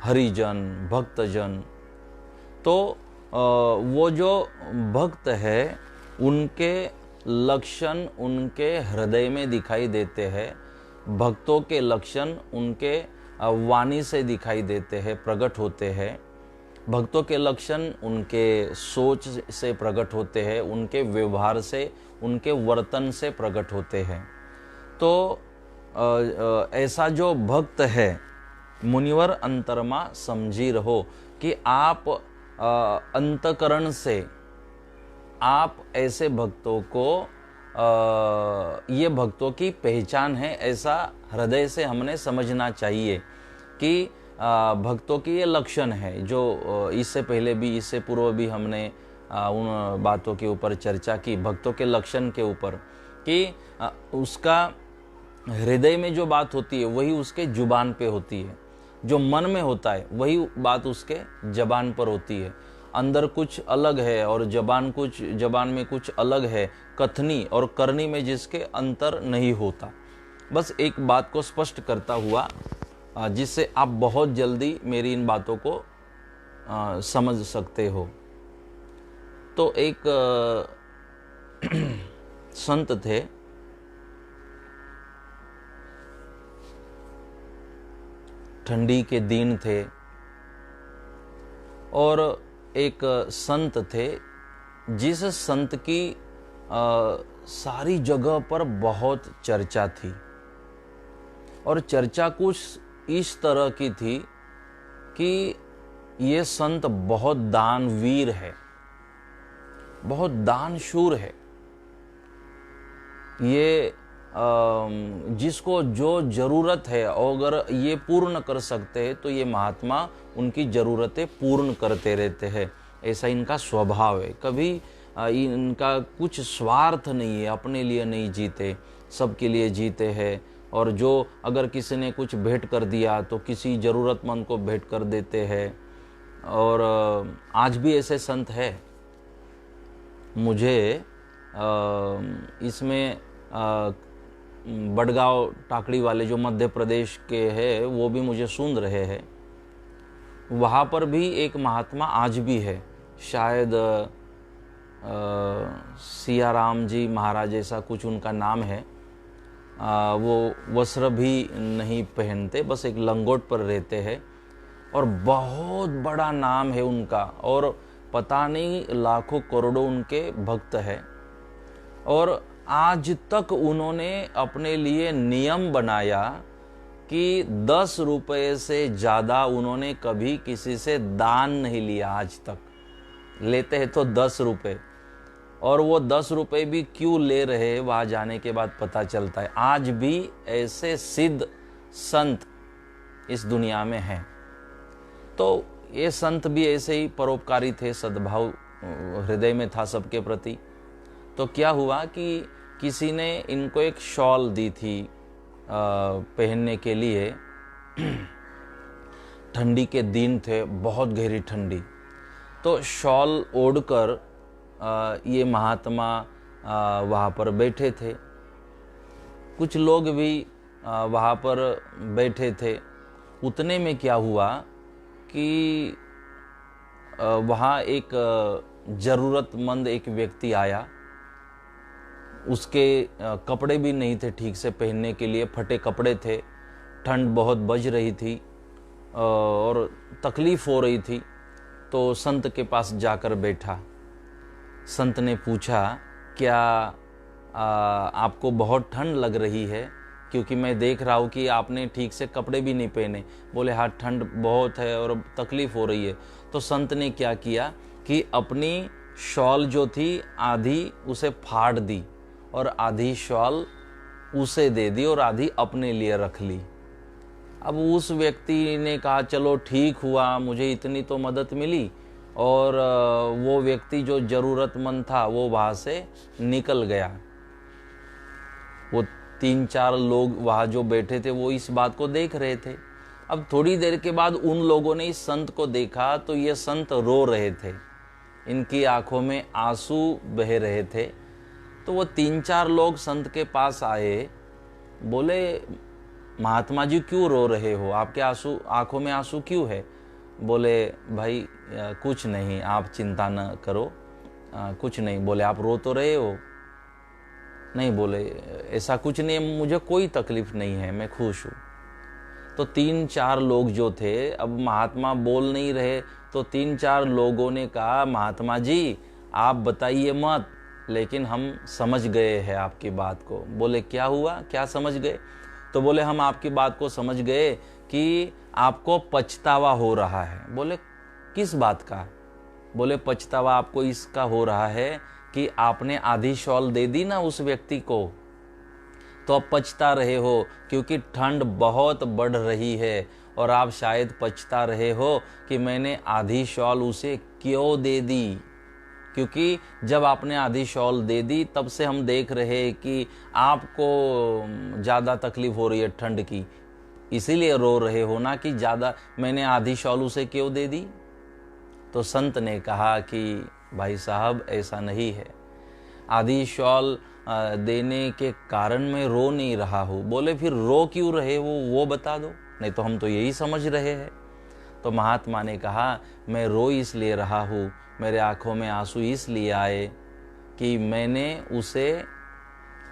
हरिजन, भक्त जन, तो वो जो भक्त है उनके लक्षण उनके हृदय में दिखाई देते हैं। भक्तों के लक्षण उनके वाणी से दिखाई देते हैं, प्रकट होते हैं। भक्तों के लक्षण उनके सोच से प्रकट होते हैं, उनके व्यवहार से, उनके वर्तन से प्रकट होते हैं। तो ऐसा जो भक्त है, मुनिवर अंतरमा समझी रहो, कि आप अंतकरण से आप ऐसे भक्तों को, ये भक्तों की पहचान है, ऐसा हृदय से हमने समझना चाहिए कि भक्तों की ये लक्षण है। जो इससे पहले भी, इससे पूर्व भी हमने उन बातों के ऊपर चर्चा की, भक्तों के लक्षण के ऊपर, कि उसका हृदय में जो बात होती है वही उसके जुबान पे होती है, जो मन में होता है वही बात उसके जबान पर होती है। अंदर कुछ अलग है और जबान में कुछ अलग है, कथनी और करनी में जिसके अंतर नहीं होता। बस एक बात को स्पष्ट करता हुआ, जिससे आप बहुत जल्दी मेरी इन बातों को समझ सकते हो। तो एक संत थे, ठंडी के दिन थे, और एक संत थे जिस संत की सारी जगह पर बहुत चर्चा थी, और चर्चा कुछ इस तरह की थी कि ये संत बहुत दानवीर है, बहुत दानशूर है। ये जिसको जो जरूरत है, और अगर ये पूर्ण कर सकते हैं तो ये महात्मा उनकी जरूरतें पूर्ण करते रहते हैं। ऐसा इनका स्वभाव है। कभी इनका कुछ स्वार्थ नहीं है, अपने लिए नहीं जीते, सबके लिए जीते हैं। और जो अगर किसी ने कुछ भेंट कर दिया तो किसी ज़रूरतमंद को भेंट कर देते हैं। और आज भी ऐसे संत है। मुझे इसमें बड़गांव टाकड़ी वाले जो मध्य प्रदेश के हैं वो भी मुझे सुन रहे हैं। वहाँ पर भी एक महात्मा आज भी है, शायद सियाराम जी महाराज ऐसा कुछ उनका नाम है। वो वस्त्र भी नहीं पहनते, बस एक लंगोट पर रहते हैं, और बहुत बड़ा नाम है उनका, और पता नहीं लाखों करोड़ों उनके भक्त हैं। और आज तक उन्होंने अपने लिए नियम बनाया कि 10 रुपये से ज़्यादा उन्होंने कभी किसी से दान नहीं लिया आज तक। लेते हैं तो 10 रुपये, और वो 10 रुपये भी क्यों ले रहे हैं वहाँ जाने के बाद पता चलता है। आज भी ऐसे सिद्ध संत इस दुनिया में हैं। तो ये संत भी ऐसे ही परोपकारी थे, सद्भाव हृदय में था सबके प्रति। तो क्या हुआ कि किसी ने इनको एक शॉल दी थी पहनने के लिए। ठंडी के दिन थे, बहुत गहरी ठंडी। तो शॉल ओढ़कर ये महात्मा वहाँ पर बैठे थे। कुछ लोग भी वहाँ पर बैठे थे। उतने में क्या हुआ कि वहाँ एक ज़रूरतमंद एक व्यक्ति आया। उसके कपड़े भी नहीं थे ठीक से पहनने के लिए, फटे कपड़े थे, ठंड बहुत बज रही थी और तकलीफ़ हो रही थी। तो संत के पास जाकर बैठा। संत ने पूछा, क्या आपको बहुत ठंड लग रही है? क्योंकि मैं देख रहा हूँ कि आपने ठीक से कपड़े भी नहीं पहने। बोले, हाँ ठंड बहुत है और तकलीफ़ हो रही है। तो संत ने क्या किया कि अपनी शॉल जो थी आधी उसे फाड़ दी और आधी शॉल उसे दे दी और आधी अपने लिए रख ली। अब उस व्यक्ति ने कहा, चलो ठीक हुआ, मुझे इतनी तो मदद मिली। और वो व्यक्ति जो ज़रूरतमंद था वो वहाँ से निकल गया। वो 3-4 लोग वहाँ जो बैठे थे वो इस बात को देख रहे थे। अब थोड़ी देर के बाद उन लोगों ने इस संत को देखा तो ये संत रो रहे थे, इनकी आंखों में आंसू बह रहे थे। तो वो 3-4 लोग संत के पास आए। बोले, महात्मा जी क्यों रो रहे हो? आपके आंखों में आंसू क्यों है? बोले, भाई कुछ नहीं, आप चिंता न करो, कुछ नहीं। बोले, आप रो तो रहे हो? नहीं। बोले, ऐसा कुछ नहीं है, मुझे कोई तकलीफ नहीं है, मैं खुश हूँ। तो 3-4 लोग जो थे, अब महात्मा बोल नहीं रहे, तो 3-4 लोगों ने कहा, महात्मा जी आप बताइए मत, लेकिन हम समझ गए हैं आपकी बात को। बोले, क्या हुआ, क्या समझ गए? तो बोले, हम आपकी बात को समझ गए कि आपको पछतावा हो रहा है। बोले, किस बात का? बोले, पछतावा आपको इसका हो रहा है कि आपने आधी शॉल दे दी ना उस व्यक्ति को, तो अब पछता रहे हो क्योंकि ठंड बहुत बढ़ रही है। और आप शायद पछता रहे हो कि मैंने आधी शॉल उसे क्यों दे दी, क्योंकि जब आपने आधी शॉल दे दी तब से हम देख रहे हैं कि आपको ज़्यादा तकलीफ हो रही है ठंड की, इसीलिए रो रहे हो ना कि ज़्यादा मैंने आधी शॉल उसे क्यों दे दी। तो संत ने कहा कि भाई साहब ऐसा नहीं है, आधी शॉल देने के कारण मैं रो नहीं रहा हूँ। बोले, फिर रो क्यों रहे हो वो बता दो, नहीं तो हम तो यही समझ रहे हैं। तो महात्मा ने कहा, मैं रो इसलिए रहा हूँ, मेरे आंखों में आंसू इसलिए आए कि मैंने उसे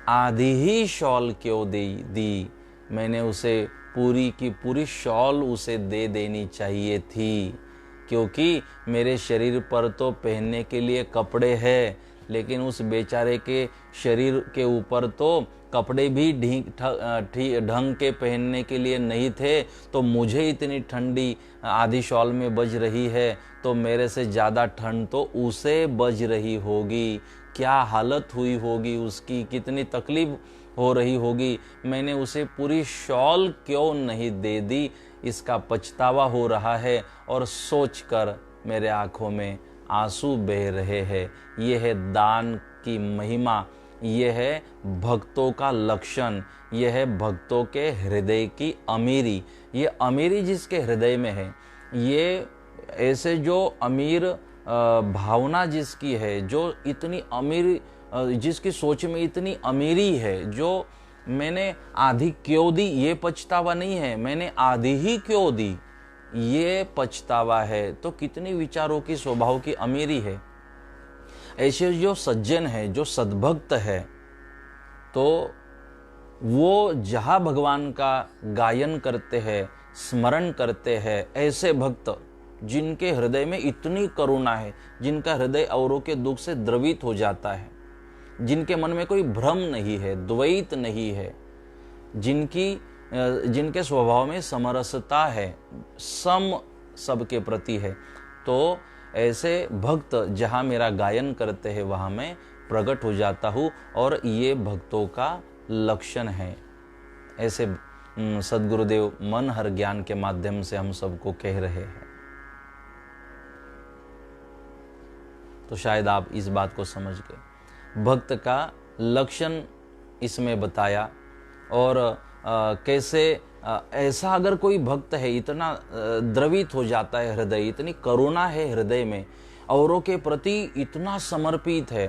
आधी ही शॉल क्यों दी, मैंने उसे पूरी की पूरी शॉल उसे दे देनी चाहिए थी, क्योंकि मेरे शरीर पर तो पहनने के लिए कपड़े हैं, लेकिन उस बेचारे के शरीर के ऊपर तो कपड़े भी ढंग के पहनने के लिए नहीं थे। तो मुझे इतनी ठंडी आधी शॉल में बज रही है, तो मेरे से ज़्यादा ठंड तो उसे बज रही होगी। क्या हालत हुई होगी उसकी, कितनी तकलीफ हो रही होगी। मैंने उसे पूरी शॉल क्यों नहीं दे दी, इसका पछतावा हो रहा है और सोचकर मेरे आंखों में आंसू बह रहे हैं। ये है दान की महिमा, ये है भक्तों का लक्षण, ये है भक्तों के हृदय की अमीरी। ये अमीरी जिसके हृदय में है, ये ऐसे जो अमीर भावना जिसकी है, जो इतनी अमीर, जिसकी सोच में इतनी अमीरी है, जो मैंने आधी क्यों दी ये पछतावा नहीं है, मैंने आधी ही क्यों दी ये पछतावा है। तो कितनी विचारों की, स्वभाव की अमीरी है। ऐसे जो सज्जन है, जो सद्भक्त है, तो वो जहाँ भगवान का गायन करते हैं, स्मरण करते हैं, ऐसे भक्त जिनके हृदय में इतनी करुणा है, जिनका हृदय औरों के दुख से द्रवित हो जाता है, जिनके मन में कोई भ्रम नहीं है, द्वैत नहीं है, जिनके स्वभाव में समरसता है, सम सबके प्रति है, तो ऐसे भक्त जहाँ मेरा गायन करते हैं वहाँ मैं प्रकट हो जाता हूँ। और ये भक्तों का लक्षण है। ऐसे सद्गुरुदेव मन हर ज्ञान के माध्यम से हम सबको कह रहे हैं। तो शायद आप इस बात को समझ गए। भक्त का लक्षण इसमें बताया, और कैसे ऐसा अगर कोई भक्त है, इतना द्रवित हो जाता है हृदय, इतनी करुणा है हृदय में, औरों के प्रति इतना समर्पित है,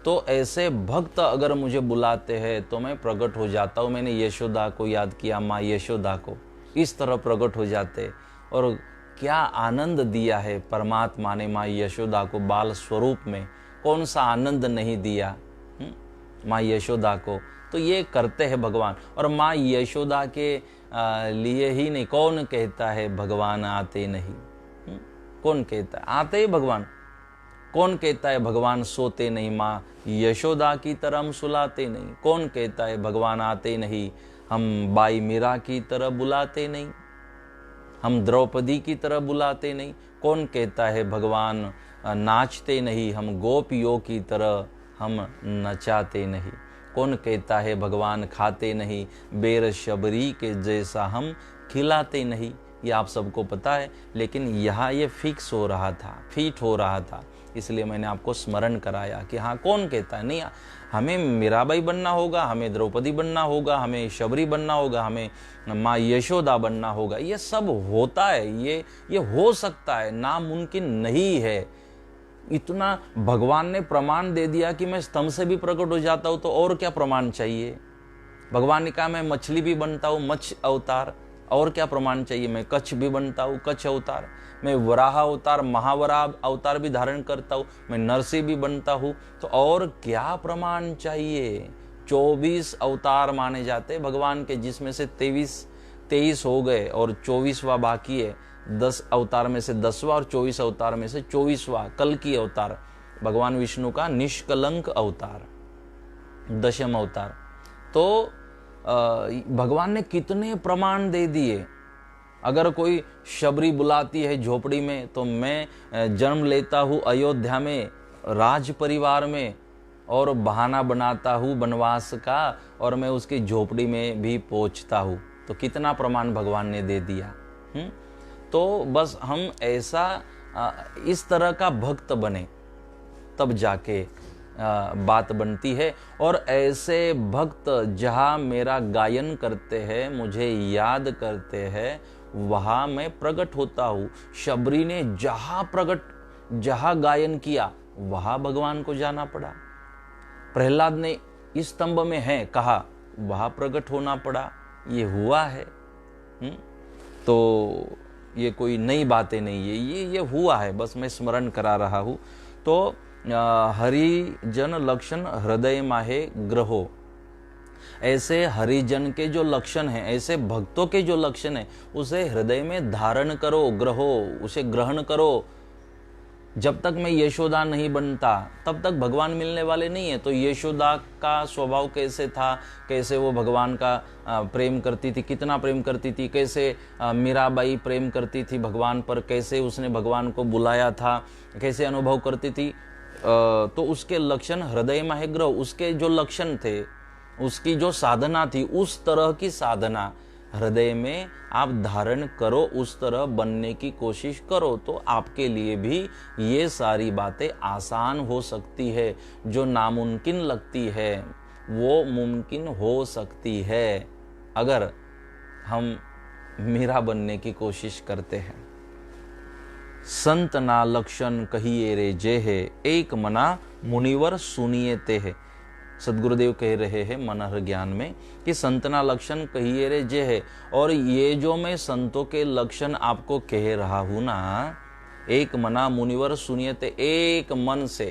तो ऐसे भक्त अगर मुझे बुलाते हैं तो मैं प्रकट हो जाता हूँ। मैंने यशोदा को याद किया, माँ यशोदा को, इस तरह प्रकट हो जाते। और क्या आनंद दिया है परमात्मा ने माँ यशोदा को बाल स्वरूप में, कौन सा आनंद नहीं दिया माँ यशोदा को। तो ये करते हैं भगवान। और माँ यशोदा के लिए ही नहीं, कौन कहता है भगवान आते नहीं? कौन कहता है आते ही भगवान? कौन कहता है भगवान सोते नहीं? माँ यशोदा की तरह हम सुलाते नहीं। कौन कहता है भगवान आते नहीं? हम बाई मीरा की तरह बुलाते नहीं, हम द्रौपदी की तरह बुलाते नहीं। कौन कहता है भगवान नाचते नहीं? हम गोपियों की तरह हम नचाते नहीं। कौन कहता है भगवान खाते नहीं? बेर शबरी के जैसा हम खिलाते नहीं। ये आप सबको पता है, लेकिन यहाँ ये फिक्स हो रहा था, फिट हो रहा था, इसलिए मैंने आपको स्मरण कराया कि हाँ, कौन कहता है नहीं, हमें मीराबाई बनना होगा, हमें द्रौपदी बनना होगा, हमें शबरी बनना होगा, हमें माँ यशोदा बनना होगा। ये सब होता है, ये हो सकता है, नामुमकिन नहीं है। इतना भगवान ने प्रमाण दे दिया कि मैं स्तंभ से भी प्रकट हो जाता हूँ, तो और क्या प्रमाण चाहिए? भगवान ने कहा मैं मछली भी बनता हूँ, मत्स्य अवतार, और क्या प्रमाण चाहिए? मैं कच्छ भी बनता हूँ, कच्छ अवतार, मैं वराह अवतार, महावराह अवतार भी धारण करता हूँ, मैं नरसिंह भी बनता हूँ, तो और क्या प्रमाण चाहिए? 24 अवतार माने जाते भगवान के, जिसमें से 23 हो गए और 24वां बाकी है। 10 अवतार में से 10वां और 24 अवतार में से 24वां कल्कि अवतार, भगवान विष्णु का निष्कलंक अवतार, दशम अवतार। तो भगवान ने कितने प्रमाण दे दिए। अगर कोई शबरी बुलाती है झोपड़ी में, तो मैं जन्म लेता हूँ अयोध्या में राज परिवार में, और बहाना बनाता हूँ बनवास का, और मैं उसकी झोपड़ी में भी पहुँचता हूँ। तो कितना प्रमाण भगवान ने दे दिया। तो बस हम ऐसा इस तरह का भक्त बने, तब जाके बात बनती है। और ऐसे भक्त जहाँ मेरा गायन करते हैं, मुझे याद करते हैं, वहाँ मैं प्रकट होता हूँ। शबरी ने जहाँ गायन किया, वहाँ भगवान को जाना पड़ा। प्रहलाद ने इस स्तंभ में है कहा, वहाँ प्रकट होना पड़ा। ये हुआ है। तो ये कोई नई बातें नहीं है, ये हुआ है, बस मैं स्मरण करा रहा हूँ। तो हरिजन लक्षण हृदय माहे ग्रहो, ऐसे हरिजन के जो लक्षण हैं, ऐसे भक्तों के जो लक्षण हैं, उसे हृदय में धारण करो, ग्रहो, उसे ग्रहण करो। जब तक मैं यशोदा नहीं बनता, तब तक भगवान मिलने वाले नहीं है। तो यशोदा का स्वभाव कैसे था, कैसे वो भगवान का प्रेम करती थी, कितना प्रेम करती थी, कैसे मीराबाई प्रेम करती थी भगवान पर, कैसे उसने भगवान को बुलाया था, कैसे अनुभव करती थी, तो उसके लक्षण हृदय में ग्रह, उसके जो लक्षण थे, उसकी जो साधना थी, उस तरह की साधना हृदय में आप धारण करो, उस तरह बनने की कोशिश करो। तो आपके लिए भी ये सारी बातें आसान हो सकती है। जो नामुमकिन लगती है वो मुमकिन हो सकती है, अगर हम मीरा बनने की कोशिश करते हैं। संत ना लक्षण कहिए रे जे है, एक मना मुनिवर सुनिए ते है। सदगुरुदेव कह रहे हैं मनहर ज्ञान में कि संतना लक्षण कहिए रे जे है। और ये जो मैं संतों के लक्षण आपको कह रहा हूं ना, एक मना मुनिवर सुनिए ते, एक मन से,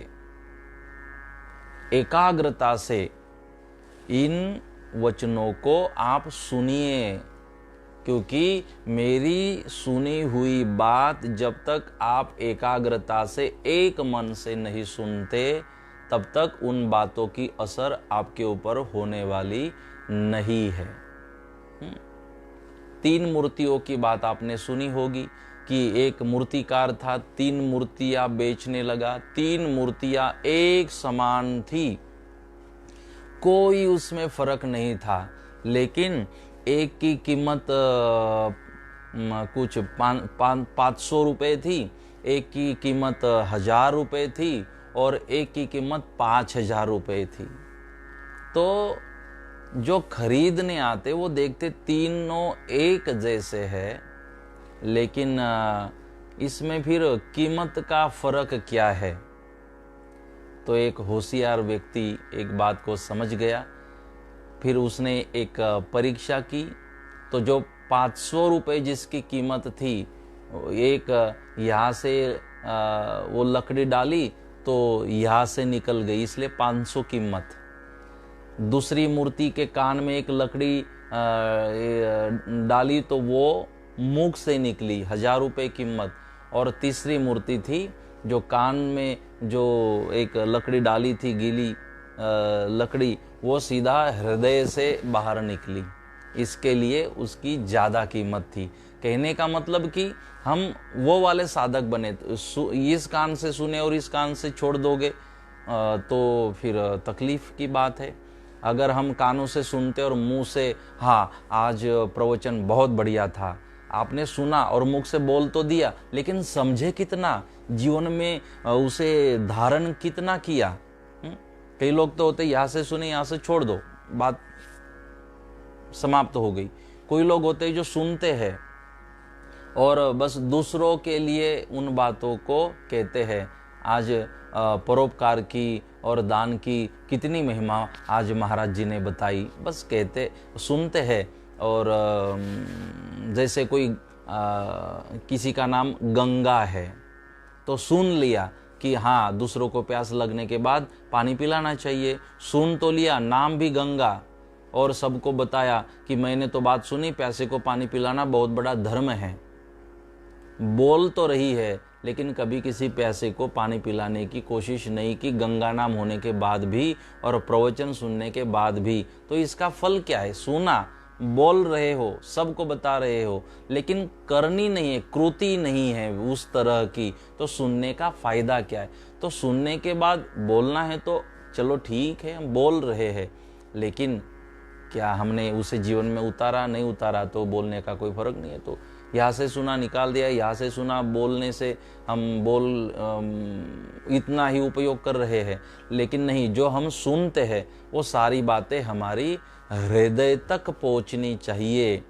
एकाग्रता से इन वचनों को आप सुनिए। क्योंकि मेरी सुनी हुई बात जब तक आप एकाग्रता से, एक मन से नहीं सुनते, तब तक उन बातों की असर आपके ऊपर होने वाली नहीं है। 3 मूर्तियों की बात आपने सुनी होगी कि एक मूर्तिकार था, 3 मूर्तियां बेचने लगा। 3 मूर्तियां एक समान थी, कोई उसमें फर्क नहीं था, लेकिन एक की कीमत कुछ 500 रुपए थी, एक की कीमत 1000 रुपए थी, और एक की कीमत 5000 रुपए थी। तो जो खरीदने आते वो देखते तीनों एक जैसे है, लेकिन इसमें फिर कीमत का फर्क क्या है? तो एक होशियार व्यक्ति एक बात को समझ गया। फिर उसने एक परीक्षा की, तो जो 500 रुपये जिसकी कीमत थी, एक यहाँ से वो लकड़ी डाली तो यहाँ से निकल गई, इसलिए 500 कीमत। दूसरी मूर्ति के कान में एक लकड़ी डाली तो वो मुख से निकली, 1000 रुपये कीमत। और तीसरी मूर्ति थी जो कान में जो एक लकड़ी डाली थी, गीली लकड़ी, वो सीधा हृदय से बाहर निकली, इसके लिए उसकी ज़्यादा कीमत थी। कहने का मतलब कि हम वो वाले साधक बने, इस कान से सुने और इस कान से छोड़ दोगे तो फिर तकलीफ की बात है। अगर हम कानों से सुनते और मुंह से, हाँ आज प्रवचन बहुत बढ़िया था, आपने सुना और मुख से बोल तो दिया, लेकिन समझे कितना, जीवन में उसे धारण कितना किया। कई लोग तो होते यहाँ से सुने यहाँ से छोड़ दो, बात समाप्त हो गई। कोई लोग होते जो सुनते हैं और बस दूसरों के लिए उन बातों को कहते हैं। आज परोपकार की और दान की कितनी महिमा आज महाराज जी ने बताई, बस कहते सुनते हैं। और जैसे कोई किसी का नाम गंगा है तो सुन लिया कि हाँ दूसरों को प्यास लगने के बाद पानी पिलाना चाहिए, सुन तो लिया, नाम भी गंगा, और सबको बताया कि मैंने तो बात सुनी, प्यासे को पानी पिलाना बहुत बड़ा धर्म है। बोल तो रही है लेकिन कभी किसी प्यासे को पानी पिलाने की कोशिश नहीं की, गंगा नाम होने के बाद भी और प्रवचन सुनने के बाद भी। तो इसका फल क्या है? सुना, बोल रहे हो, सबको बता रहे हो, लेकिन करनी नहीं है, कृति नहीं है उस तरह की, तो सुनने का फायदा क्या है? तो सुनने के बाद बोलना है तो चलो ठीक है, हम बोल रहे हैं, लेकिन क्या हमने उसे जीवन में उतारा? नहीं उतारा तो बोलने का कोई फर्क नहीं है। तो यहाँ से सुना निकाल दिया, यहाँ से सुना, बोलने से हम इतना ही उपयोग कर रहे हैं, लेकिन नहीं, जो हम सुनते हैं वो सारी बातें हमारी हृदय तक पहुंचनी चाहिए,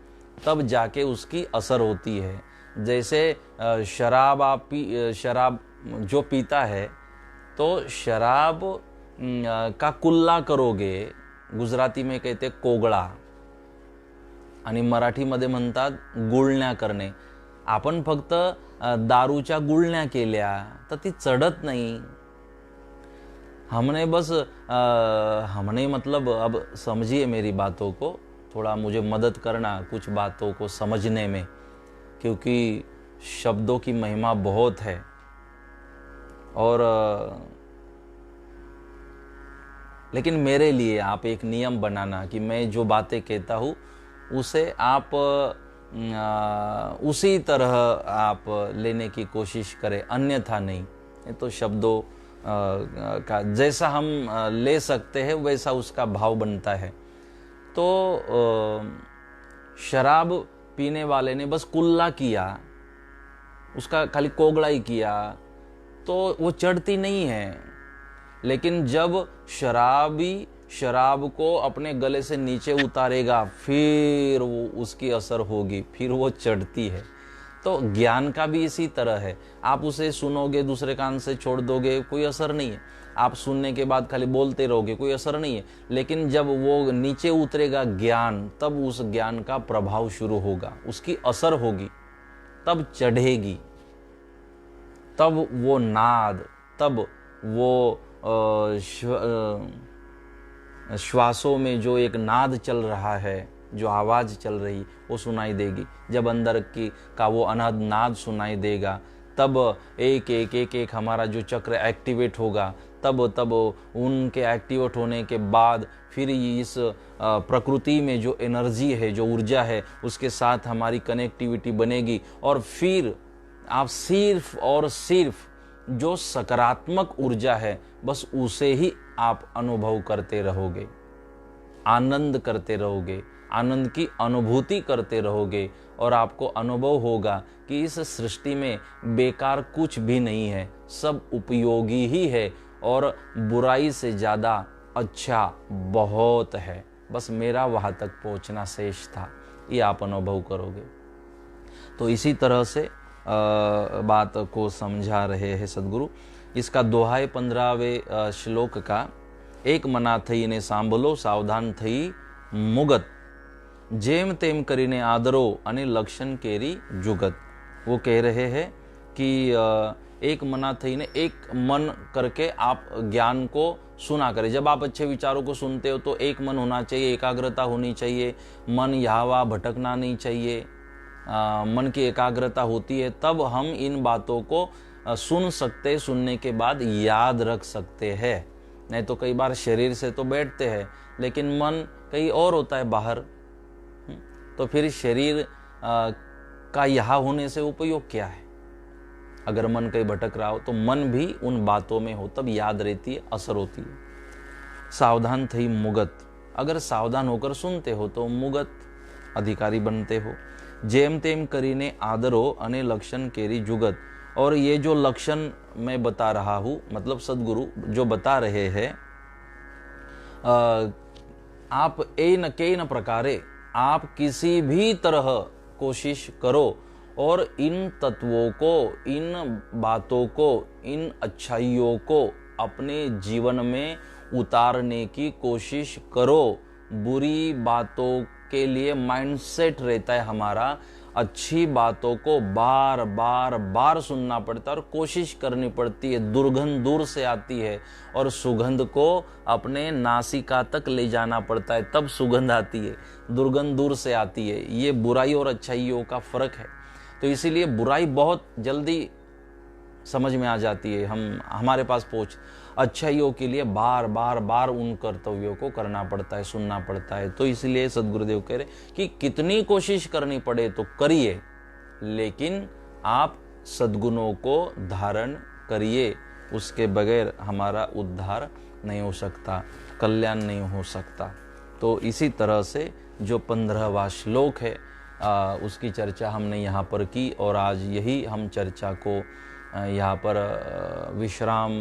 तब जाके उसकी असर होती है। जैसे शराब जो पीता है तो शराब का कुल्ला करोगे, गुजराती में कहते कोगळा आणि मराठीमध्ये म्हणतात गुळण्या करणे। आपण फक्त दारूच्या गुळण्या केल्या तर ती चढत नाही। हमने बस हमने मतलब, अब समझिए मेरी बातों को, थोड़ा मुझे मदद करना कुछ बातों को समझने में, क्योंकि शब्दों की महिमा बहुत है। और लेकिन मेरे लिए आप एक नियम बनाना कि मैं जो बातें कहता हूँ उसे आप उसी तरह आप लेने की कोशिश करें, अन्यथा नहीं। तो शब्दों का जैसा हम ले सकते हैं वैसा उसका भाव बनता है। तो शराब पीने वाले ने बस कुल्ला किया, उसका खाली कोगड़ा ही किया, तो वो चढ़ती नहीं है। लेकिन जब शराबी शराब को अपने गले से नीचे उतारेगा, फिर वो उसकी असर होगी, फिर वो चढ़ती है। तो ज्ञान का भी इसी तरह है। आप उसे सुनोगे, दूसरे कान से छोड़ दोगे, कोई असर नहीं है। आप सुनने के बाद खाली बोलते रहोगे, कोई असर नहीं है। लेकिन जब वो नीचे उतरेगा ज्ञान, तब उस ज्ञान का प्रभाव शुरू होगा, उसकी असर होगी, तब चढ़ेगी, तब वो नाद, तब वो श्वासों में जो एक नाद चल रहा है, जो आवाज़ चल रही, वो सुनाई देगी। जब अंदर की का वो अनहद नाद सुनाई देगा, तब एक एक एक एक हमारा जो चक्र एक्टिवेट होगा। तब उनके एक्टिवेट होने के बाद फिर इस प्रकृति में जो एनर्जी है, जो ऊर्जा है, उसके साथ हमारी कनेक्टिविटी बनेगी। और फिर आप सिर्फ और सिर्फ जो सकारात्मक ऊर्जा है, बस उसे ही आप अनुभव करते रहोगे, आनंद करते रहोगे, आनंद की अनुभूति करते रहोगे। और आपको अनुभव होगा कि इस सृष्टि में बेकार कुछ भी नहीं है, सब उपयोगी ही है, और बुराई से ज़्यादा अच्छा बहुत है। बस मेरा वहाँ तक पहुँचना शेष था, ये आप अनुभव करोगे। तो इसी तरह से बात को समझा रहे हैं सद्गुरु। इसका दोहा है 15वें श्लोक का, एक मना थई ने सांभलो सावधान थई मुगत, जेम तेम करीने आदरो अने लक्षण केरी जुगत। वो कह रहे हैं कि एक मना थई ने, एक मन करके आप ज्ञान को सुना करें। जब आप अच्छे विचारों को सुनते हो तो एक मन होना चाहिए, एकाग्रता होनी चाहिए, मन यहाँ वहाँ भटकना नहीं चाहिए। मन की एकाग्रता होती है तब हम इन बातों को सुन सकते, सुनने के बाद याद रख सकते हैं। नहीं तो कई बार शरीर से तो बैठते हैं लेकिन मन कहीं और होता है बाहर, तो फिर शरीर का यहाँ होने से उपयोग क्या है। अगर मन कहीं भटक रहा हो तो मन भी उन बातों में हो तब याद रहती है, असर होती है। सावधान थई मुगत, अगर सावधान होकर सुनते हो तो मुगत अधिकारी बनते हो। जेम तेम करीने आदरो अने लक्षण केरी जुगत, और ये जो लक्षण मैं बता रहा हूँ, मतलब सदगुरु जो बता रहे हैं, आप के न प्रकारे आप किसी भी तरह कोशिश करो और इन तत्वों को, इन बातों को, इन अच्छाइयों को अपने जीवन में उतारने की कोशिश करो। बुरी बातों के लिए माइंडसेट रहता है हमारा, अच्छी बातों को बार बार बार सुनना पड़ता है और कोशिश करनी पड़ती है। दुर्गंध दूर से आती है और सुगंध को अपने नासिका तक ले जाना पड़ता है, तब सुगंध आती है। दुर्गंध दूर से आती है। ये बुराई और अच्छाइयों का फर्क है। तो इसीलिए बुराई बहुत जल्दी समझ में आ जाती है, हमारे पास पहुंच। अच्छाइयों के लिए बार बार बार उन कर्तव्यों को करना पड़ता है, सुनना पड़ता है। तो इसलिए सदगुरुदेव कह रहे कि कितनी कोशिश करनी पड़े तो करिए, लेकिन आप सद्गुणों को धारण करिए, उसके बगैर हमारा उद्धार नहीं हो सकता, कल्याण नहीं हो सकता। तो इसी तरह से जो 15वां श्लोक है उसकी चर्चा हमने यहाँ पर की, और आज यही हम चर्चा को यहाँ पर विश्राम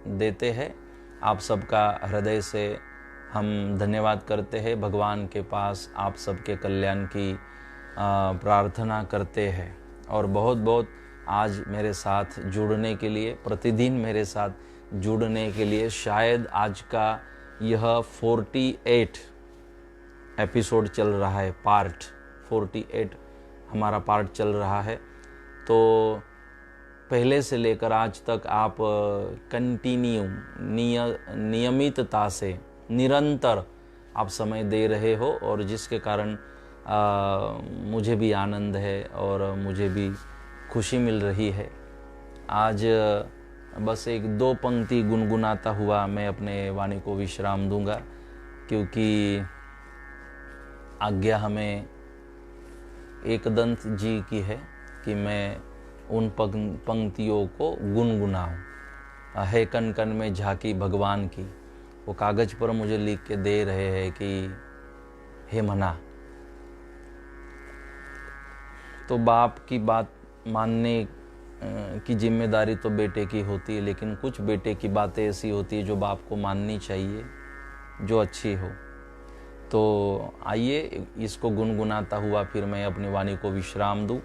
देते हैं। आप सबका हृदय से हम धन्यवाद करते हैं, भगवान के पास आप सबके कल्याण की प्रार्थना करते हैं। और बहुत बहुत आज मेरे साथ जुड़ने के लिए, प्रतिदिन मेरे साथ जुड़ने के लिए, शायद आज का यह 48 एपिसोड चल रहा है, पार्ट 48 हमारा पार्ट चल रहा है। तो पहले से लेकर आज तक आप नियमितता से निरंतर आप समय दे रहे हो, और जिसके कारण मुझे भी आनंद है और मुझे भी खुशी मिल रही है। आज बस एक दो पंक्ति गुनगुनाता हुआ मैं अपने वाणी को विश्राम दूंगा, क्योंकि आज्ञा हमें एकदंत जी की है कि मैं उन पंक्तियों को गुनगुनाऊं। है कन कन में झांकी भगवान की, वो कागज पर मुझे लिख के दे रहे हैं कि हे मना। तो बाप की बात मानने की जिम्मेदारी तो बेटे की होती है, लेकिन कुछ बेटे की बातें ऐसी होती है जो बाप को माननी चाहिए, जो अच्छी हो। तो आइए इसको गुनगुनाता हुआ फिर मैं अपनी वाणी को विश्राम दूं।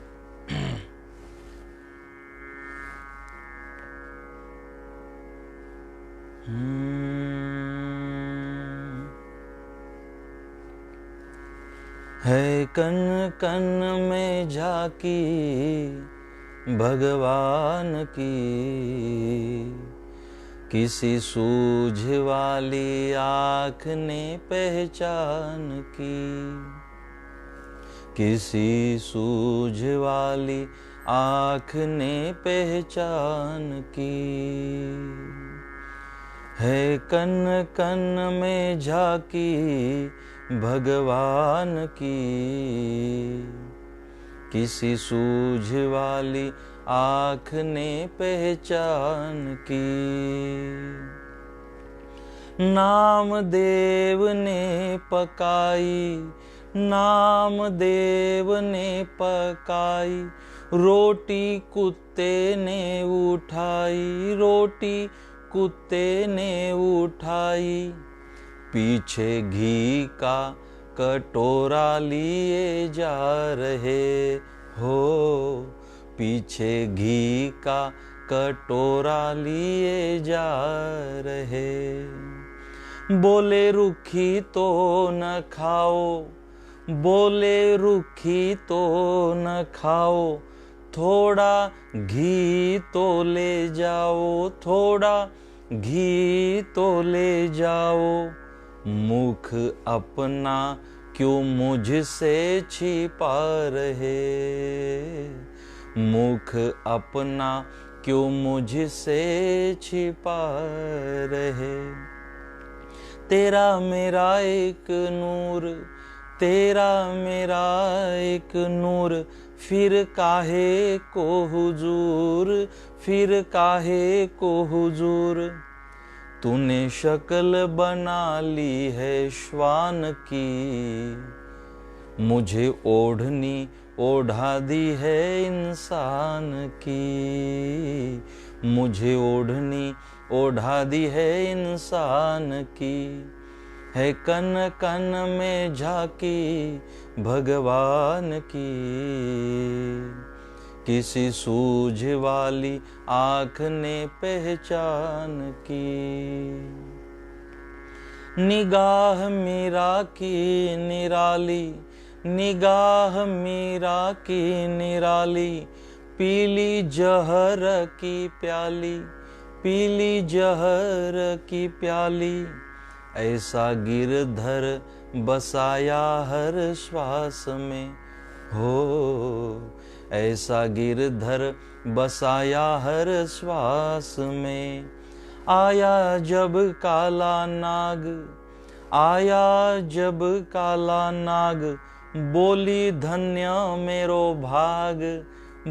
है कन कन में झांकी भगवान की, किसी सूझ वाली आँख ने पहचान की, किसी सूझ वाली आँख ने पहचान की। है कन कन में झांकी भगवान की, किसी सूझ वाली आँख ने पहचान की। नाम देव ने पकाई, नाम देव ने पकाई, रोटी कुत्ते ने उठाई, रोटी कुत्ते ने उठाई। पीछे घी का कटोरा लिए जा रहे हो, पीछे घी का कटोरा लिए जा रहे। बोले रूखी तो न खाओ, बोले रूखी तो न खाओ, थोड़ा घी तो ले जाओ, थोड़ा घी तो ले जाओ। मुख अपना क्यों मुझसे छिपा रहे, मुख अपना क्यों मुझसे छिपा रहे। तेरा मेरा एक नूर, तेरा मेरा एक नूर, फिर काहे को हुजूर, फिर काहे को हुजूर। तूने शक्ल बना ली है श्वान की, मुझे ओढ़नी ओढ़ा दी है इंसान की, मुझे ओढ़नी ओढ़ा दी है इंसान की। है कन कन में झांकी भगवान की, किसी सूझ वाली आँख ने पहचान की। निगाह मीरा की निराली, निगाह मीरा की निराली, पीली जहर की प्याली, पीली जहर की प्याली। ऐसा गिरधर बसाया हर श्वास में हो, ऐसा गिरधर बसाया हर श्वास में। आया जब काला नाग, आया जब काला नाग, बोली धन्य मेरो भाग,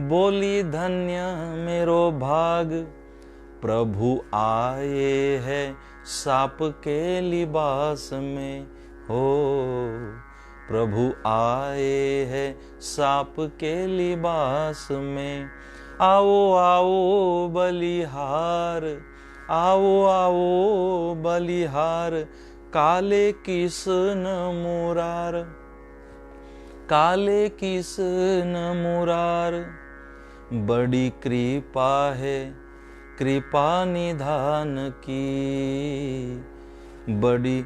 बोली धन्य मेरो भाग। प्रभु आए हैं सांप के लिबास में हो, प्रभु आए हैं सांप के लिबास में। आओ आओ बलिहार, आओ आओ बलिहार, काले किसन मुरार, काले किसन मुरार। बड़ी कृपा है कृपा निधान की, बड़ी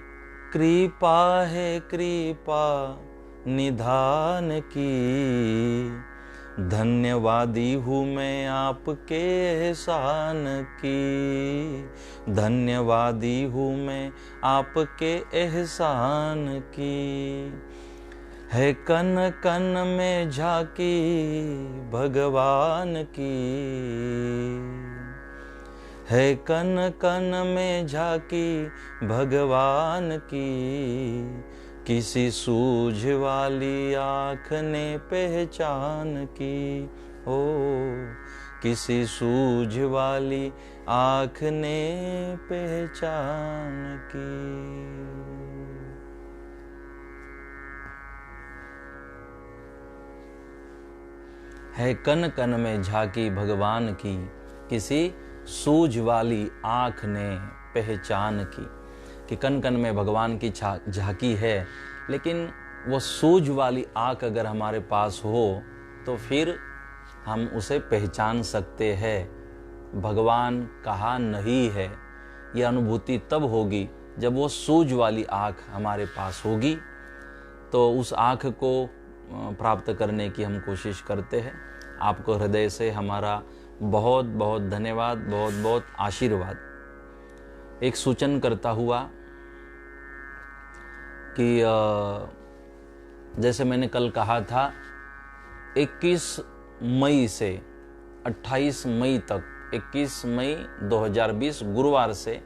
कृपा है कृपा निधान की। धन्यवादी हूँ मैं आपके एहसान की, धन्यवादी हूँ मैं आपके एहसान की। है कन कन में झांकी भगवान की, है कन कन में झांकी भगवान की। किसी सूझ वाली आँख ने पहचान की हो, किसी सूझ वाली आँख ने पहचान की। है कन कन में झांकी भगवान की, किसी सूझ वाली आँख ने पहचान की। कि कन कन में भगवान की झांकी है, लेकिन वो सूझ वाली आँख अगर हमारे पास हो तो फिर हम उसे पहचान सकते हैं भगवान कहाँ नहीं है। ये अनुभूति तब होगी जब वो सूझ वाली आँख हमारे पास होगी। तो उस आँख को प्राप्त करने की हम कोशिश करते हैं। आपको हृदय से हमारा बहुत बहुत धन्यवाद, बहुत बहुत आशीर्वाद। एक सूचन करता हुआ कि जैसे मैंने कल कहा था 21 मई से 28 मई तक, 21 मई 2020 गुरुवार से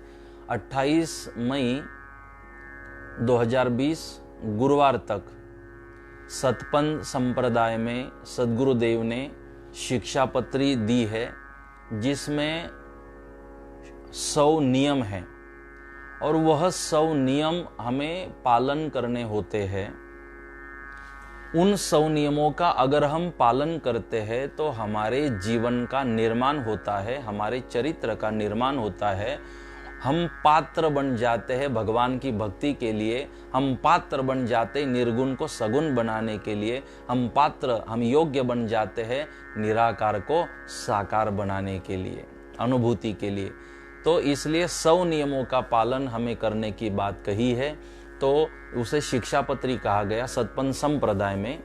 28 मई 2020 गुरुवार तक सतपंथ संप्रदाय में सद्गुरुदेव ने शिक्षापत्री दी है, जिसमें 100 नियम हैं और वह 100 नियम हमें पालन करने होते हैं। उन 100 नियमों का अगर हम पालन करते हैं तो हमारे जीवन का निर्माण होता है, हमारे चरित्र का निर्माण होता है। हम पात्र बन जाते हैं भगवान की भक्ति के लिए, हम पात्र बन जाते हैं निर्गुण को सगुण बनाने के लिए, हम योग्य बन जाते हैं निराकार को साकार बनाने के लिए। अनुभूति के लिए। तो इसलिए 100 नियमों का पालन हमें करने की बात कही है, तो उसे शिक्षापत्री कहा गया। सतपंथ संप्रदाय में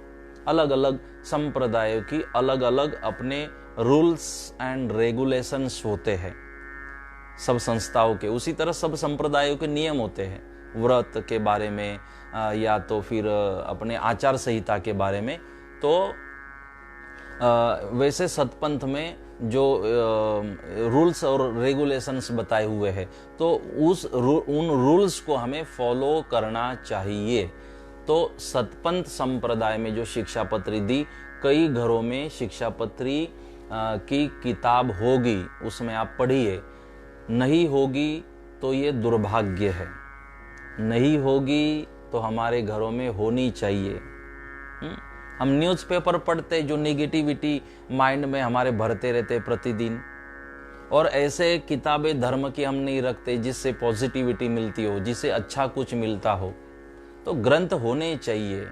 अलग अलग संप्रदायों की अलग अलग अपने रूल्स एंड रेगुलेशंस होते हैं सब संस्थाओं के। उसी तरह सब संप्रदायों के नियम होते हैं, व्रत के बारे में या तो फिर अपने आचार संहिता के बारे में। तो वैसे सतपंथ में जो रूल्स और रेगुलेशंस बताए हुए हैं, तो उन रूल्स को हमें फॉलो करना चाहिए। तो सतपंथ संप्रदाय में जो शिक्षापत्री दी, कई घरों में शिक्षापत्री की किताब होगी, उसमें आप पढ़िए। नहीं होगी तो ये दुर्भाग्य है, नहीं होगी तो हमारे घरों में होनी चाहिए। हम न्यूज़पेपर पढ़ते जो नेगेटिविटी माइंड में हमारे भरते रहते प्रतिदिन, और ऐसे किताबें धर्म की हम नहीं रखते जिससे पॉजिटिविटी मिलती हो, जिससे अच्छा कुछ मिलता हो। तो ग्रंथ होने चाहिए।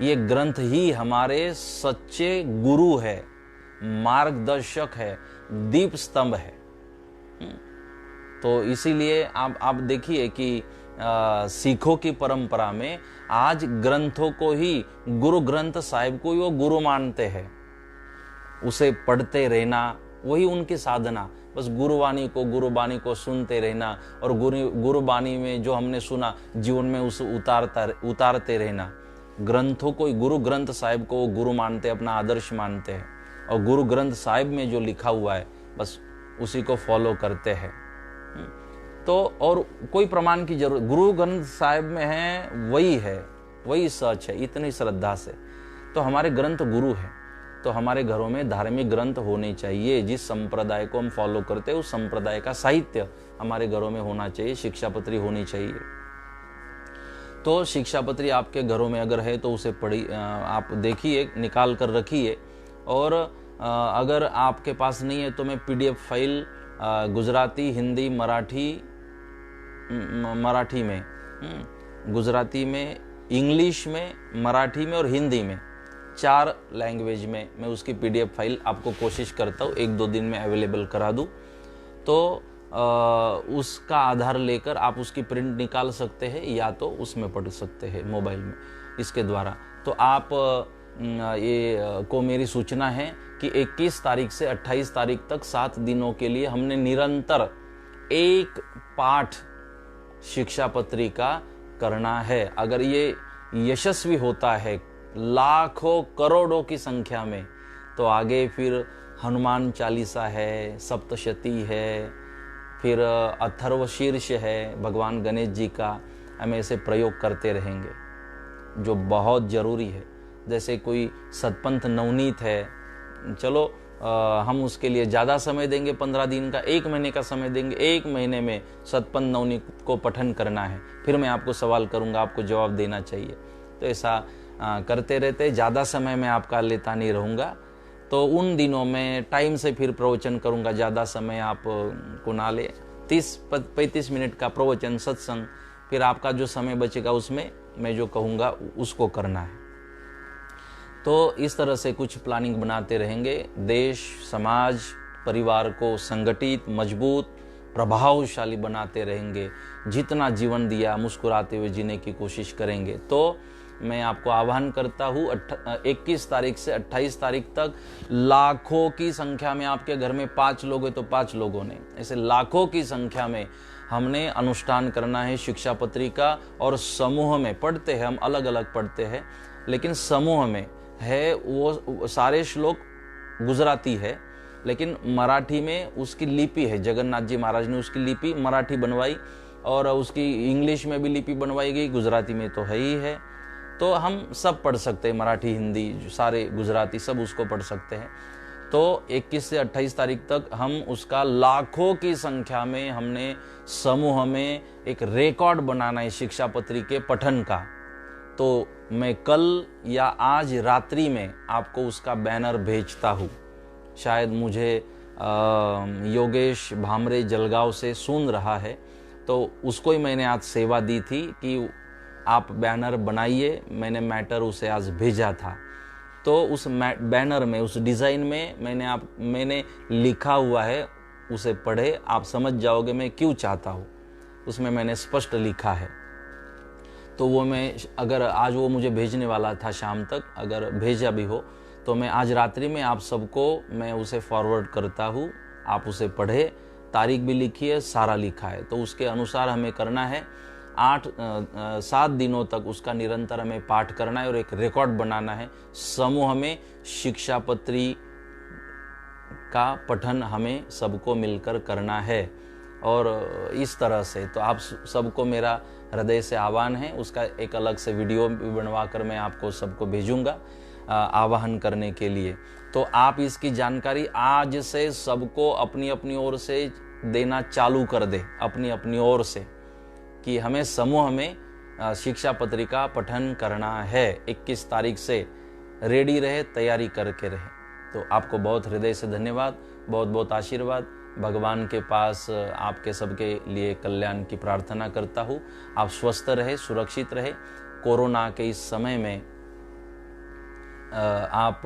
ये ग्रंथ ही हमारे सच्चे गुरु है, मार्गदर्शक है, दीप स्तंभ है। तो इसीलिए आप देखिए कि सिखों की परंपरा में आज ग्रंथों को ही, गुरु ग्रंथ साहिब को ही वो गुरु मानते हैं। उसे पढ़ते रहना वही उनकी साधना, बस गुरुवाणी को सुनते रहना और गुरुवाणी में जो हमने सुना जीवन में उसे उतारते रहना। ग्रंथों को, गुरु ग्रंथ साहिब को वो गुरु मानते, अपना आदर्श मानते हैं, और गुरु ग्रंथ साहिब में जो लिखा हुआ है बस उसी को फॉलो करते हैं। तो और कोई प्रमाण की जरूरत, गुरु ग्रंथ साहिब में है, वही सच है, इतनी श्रद्धा से। तो हमारे ग्रंथ गुरु है, तो हमारे घरों में धार्मिक ग्रंथ होने चाहिए। जिस संप्रदाय को हम फॉलो करते हैं उस संप्रदाय का साहित्य हमारे घरों में होना चाहिए, शिक्षापत्री होनी चाहिए। तो शिक्षापत्री आपके घरों में अगर है तो उसे पढ़ी, आप देखिए, निकाल कर रखिए। और अगर आपके पास नहीं है तो मैं PDF फाइल गुजराती, हिंदी, मराठी में, गुजराती में, इंग्लिश में, मराठी में और हिंदी में, 4 लैंग्वेज में मैं उसकी PDF फाइल आपको कोशिश करता हूँ 1-2 दिन में अवेलेबल करा दूँ। तो उसका आधार लेकर आप उसकी प्रिंट निकाल सकते हैं या तो उसमें पढ़ सकते हैं मोबाइल में, इसके द्वारा। तो आप ये को मेरी सूचना है कि 21 तारीख से 28 तारीख तक 7 दिनों के लिए हमने निरंतर एक पाठ शिक्षापत्री का करना है। अगर ये यशस्वी होता है लाखों करोड़ों की संख्या में, तो आगे फिर हनुमान चालीसा है, सप्तशती है, फिर अथर्व शीर्ष है भगवान गणेश जी का। हम ऐसे प्रयोग करते रहेंगे जो बहुत ज़रूरी है। जैसे कोई सतपंथ नवनीत है, चलो हम उसके लिए ज़्यादा समय देंगे, 15 दिन का, 1 महीने का समय देंगे। 1 महीने में सतपंथ नवनीत को पठन करना है, फिर मैं आपको सवाल करूंगा, आपको जवाब देना चाहिए। तो ऐसा करते रहते, ज़्यादा समय मैं आपका लेता नहीं रहूँगा। तो उन दिनों में टाइम से फिर प्रवचन करूँगा, ज़्यादा समय आप को ना ले, 30-35 मिनट का प्रवचन सत्संग, फिर आपका जो समय बचेगा उसमें मैं जो कहूँगा उसको करना है। तो इस तरह से कुछ प्लानिंग बनाते रहेंगे। देश, समाज, परिवार को संगठित, मजबूत, प्रभावशाली बनाते रहेंगे। जितना जीवन दिया मुस्कुराते हुए जीने की कोशिश करेंगे। तो मैं आपको आह्वान करता हूँ 21 तारीख से 28 तारीख तक लाखों की संख्या में, आपके घर में 5 लोग हैं तो 5 लोगों ने, ऐसे लाखों की संख्या में हमने अनुष्ठान करना है शिक्षापत्री का। और समूह में पढ़ते हैं, हम अलग अलग पढ़ते हैं, लेकिन समूह में है वो सारे श्लोक गुजराती है, लेकिन मराठी में उसकी लिपि है। जगन्नाथ जी महाराज ने उसकी लिपि मराठी बनवाई, और उसकी इंग्लिश में भी लिपि बनवाई गई, गुजराती में तो है ही है। तो हम सब पढ़ सकते हैं, मराठी, हिंदी, सारे गुजराती सब उसको पढ़ सकते हैं। तो 21 से 28 तारीख तक हम उसका लाखों की संख्या में हमने समूह में एक रिकॉर्ड बनाना है शिक्षापत्री के पठन का। तो मैं कल या आज रात्रि में आपको उसका बैनर भेजता हूँ। शायद मुझे योगेश भामरे जलगांव से सुन रहा है, तो उसको ही मैंने आज सेवा दी थी कि आप बैनर बनाइए। मैंने मैटर उसे आज भेजा था। तो उस बैनर में, उस डिज़ाइन में मैंने लिखा हुआ है उसे पढ़े, आप समझ जाओगे मैं क्यों चाहता हूँ। उसमें मैंने स्पष्ट लिखा है। तो वो मैं, अगर आज वो मुझे भेजने वाला था शाम तक, अगर भेजा भी हो तो मैं आज रात्रि में आप सबको मैं उसे फॉरवर्ड करता हूँ। आप उसे पढ़े, तारीख भी लिखी है, सारा लिखा है। तो उसके अनुसार हमें करना है 7 दिनों तक उसका निरंतर हमें पाठ करना है और एक रिकॉर्ड बनाना है। समूह में शिक्षापत्री का पठन हमें सबको मिलकर करना है। और इस तरह से तो आप सबको मेरा हृदय से आह्वान है। उसका एक अलग से वीडियो भी बनवा कर मैं आपको सबको भेजूंगा आह्वान करने के लिए। तो आप इसकी जानकारी आज से सबको अपनी अपनी ओर से देना चालू कर दे, अपनी अपनी ओर से, कि हमें समूह में शिक्षा पत्रिका पठन करना है। 21 तारीख से रेडी रहे, तैयारी करके रहे। तो आपको बहुत हृदय से धन्यवाद, बहुत बहुत आशीर्वाद। भगवान के पास आपके सबके लिए कल्याण की प्रार्थना करता हूँ। आप स्वस्थ रहे, सुरक्षित रहे। कोरोना के इस समय में आप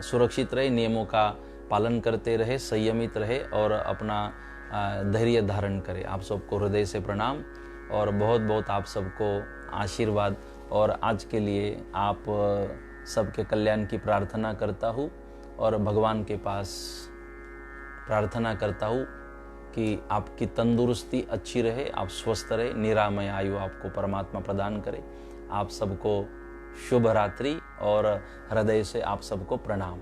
सुरक्षित रहे, नियमों का पालन करते रहे, संयमित रहे और अपना धैर्य धारण करें। आप सबको हृदय से प्रणाम और बहुत बहुत आप सबको आशीर्वाद। और आज के लिए आप सबके कल्याण की प्रार्थना करता हूँ और भगवान के पास प्रार्थना करता हूँ कि आपकी तंदुरुस्ती अच्छी रहे, आप स्वस्थ रहे, निरामय आयु आपको परमात्मा प्रदान करे। आप सबको शुभ रात्रि और हृदय से आप सबको प्रणाम।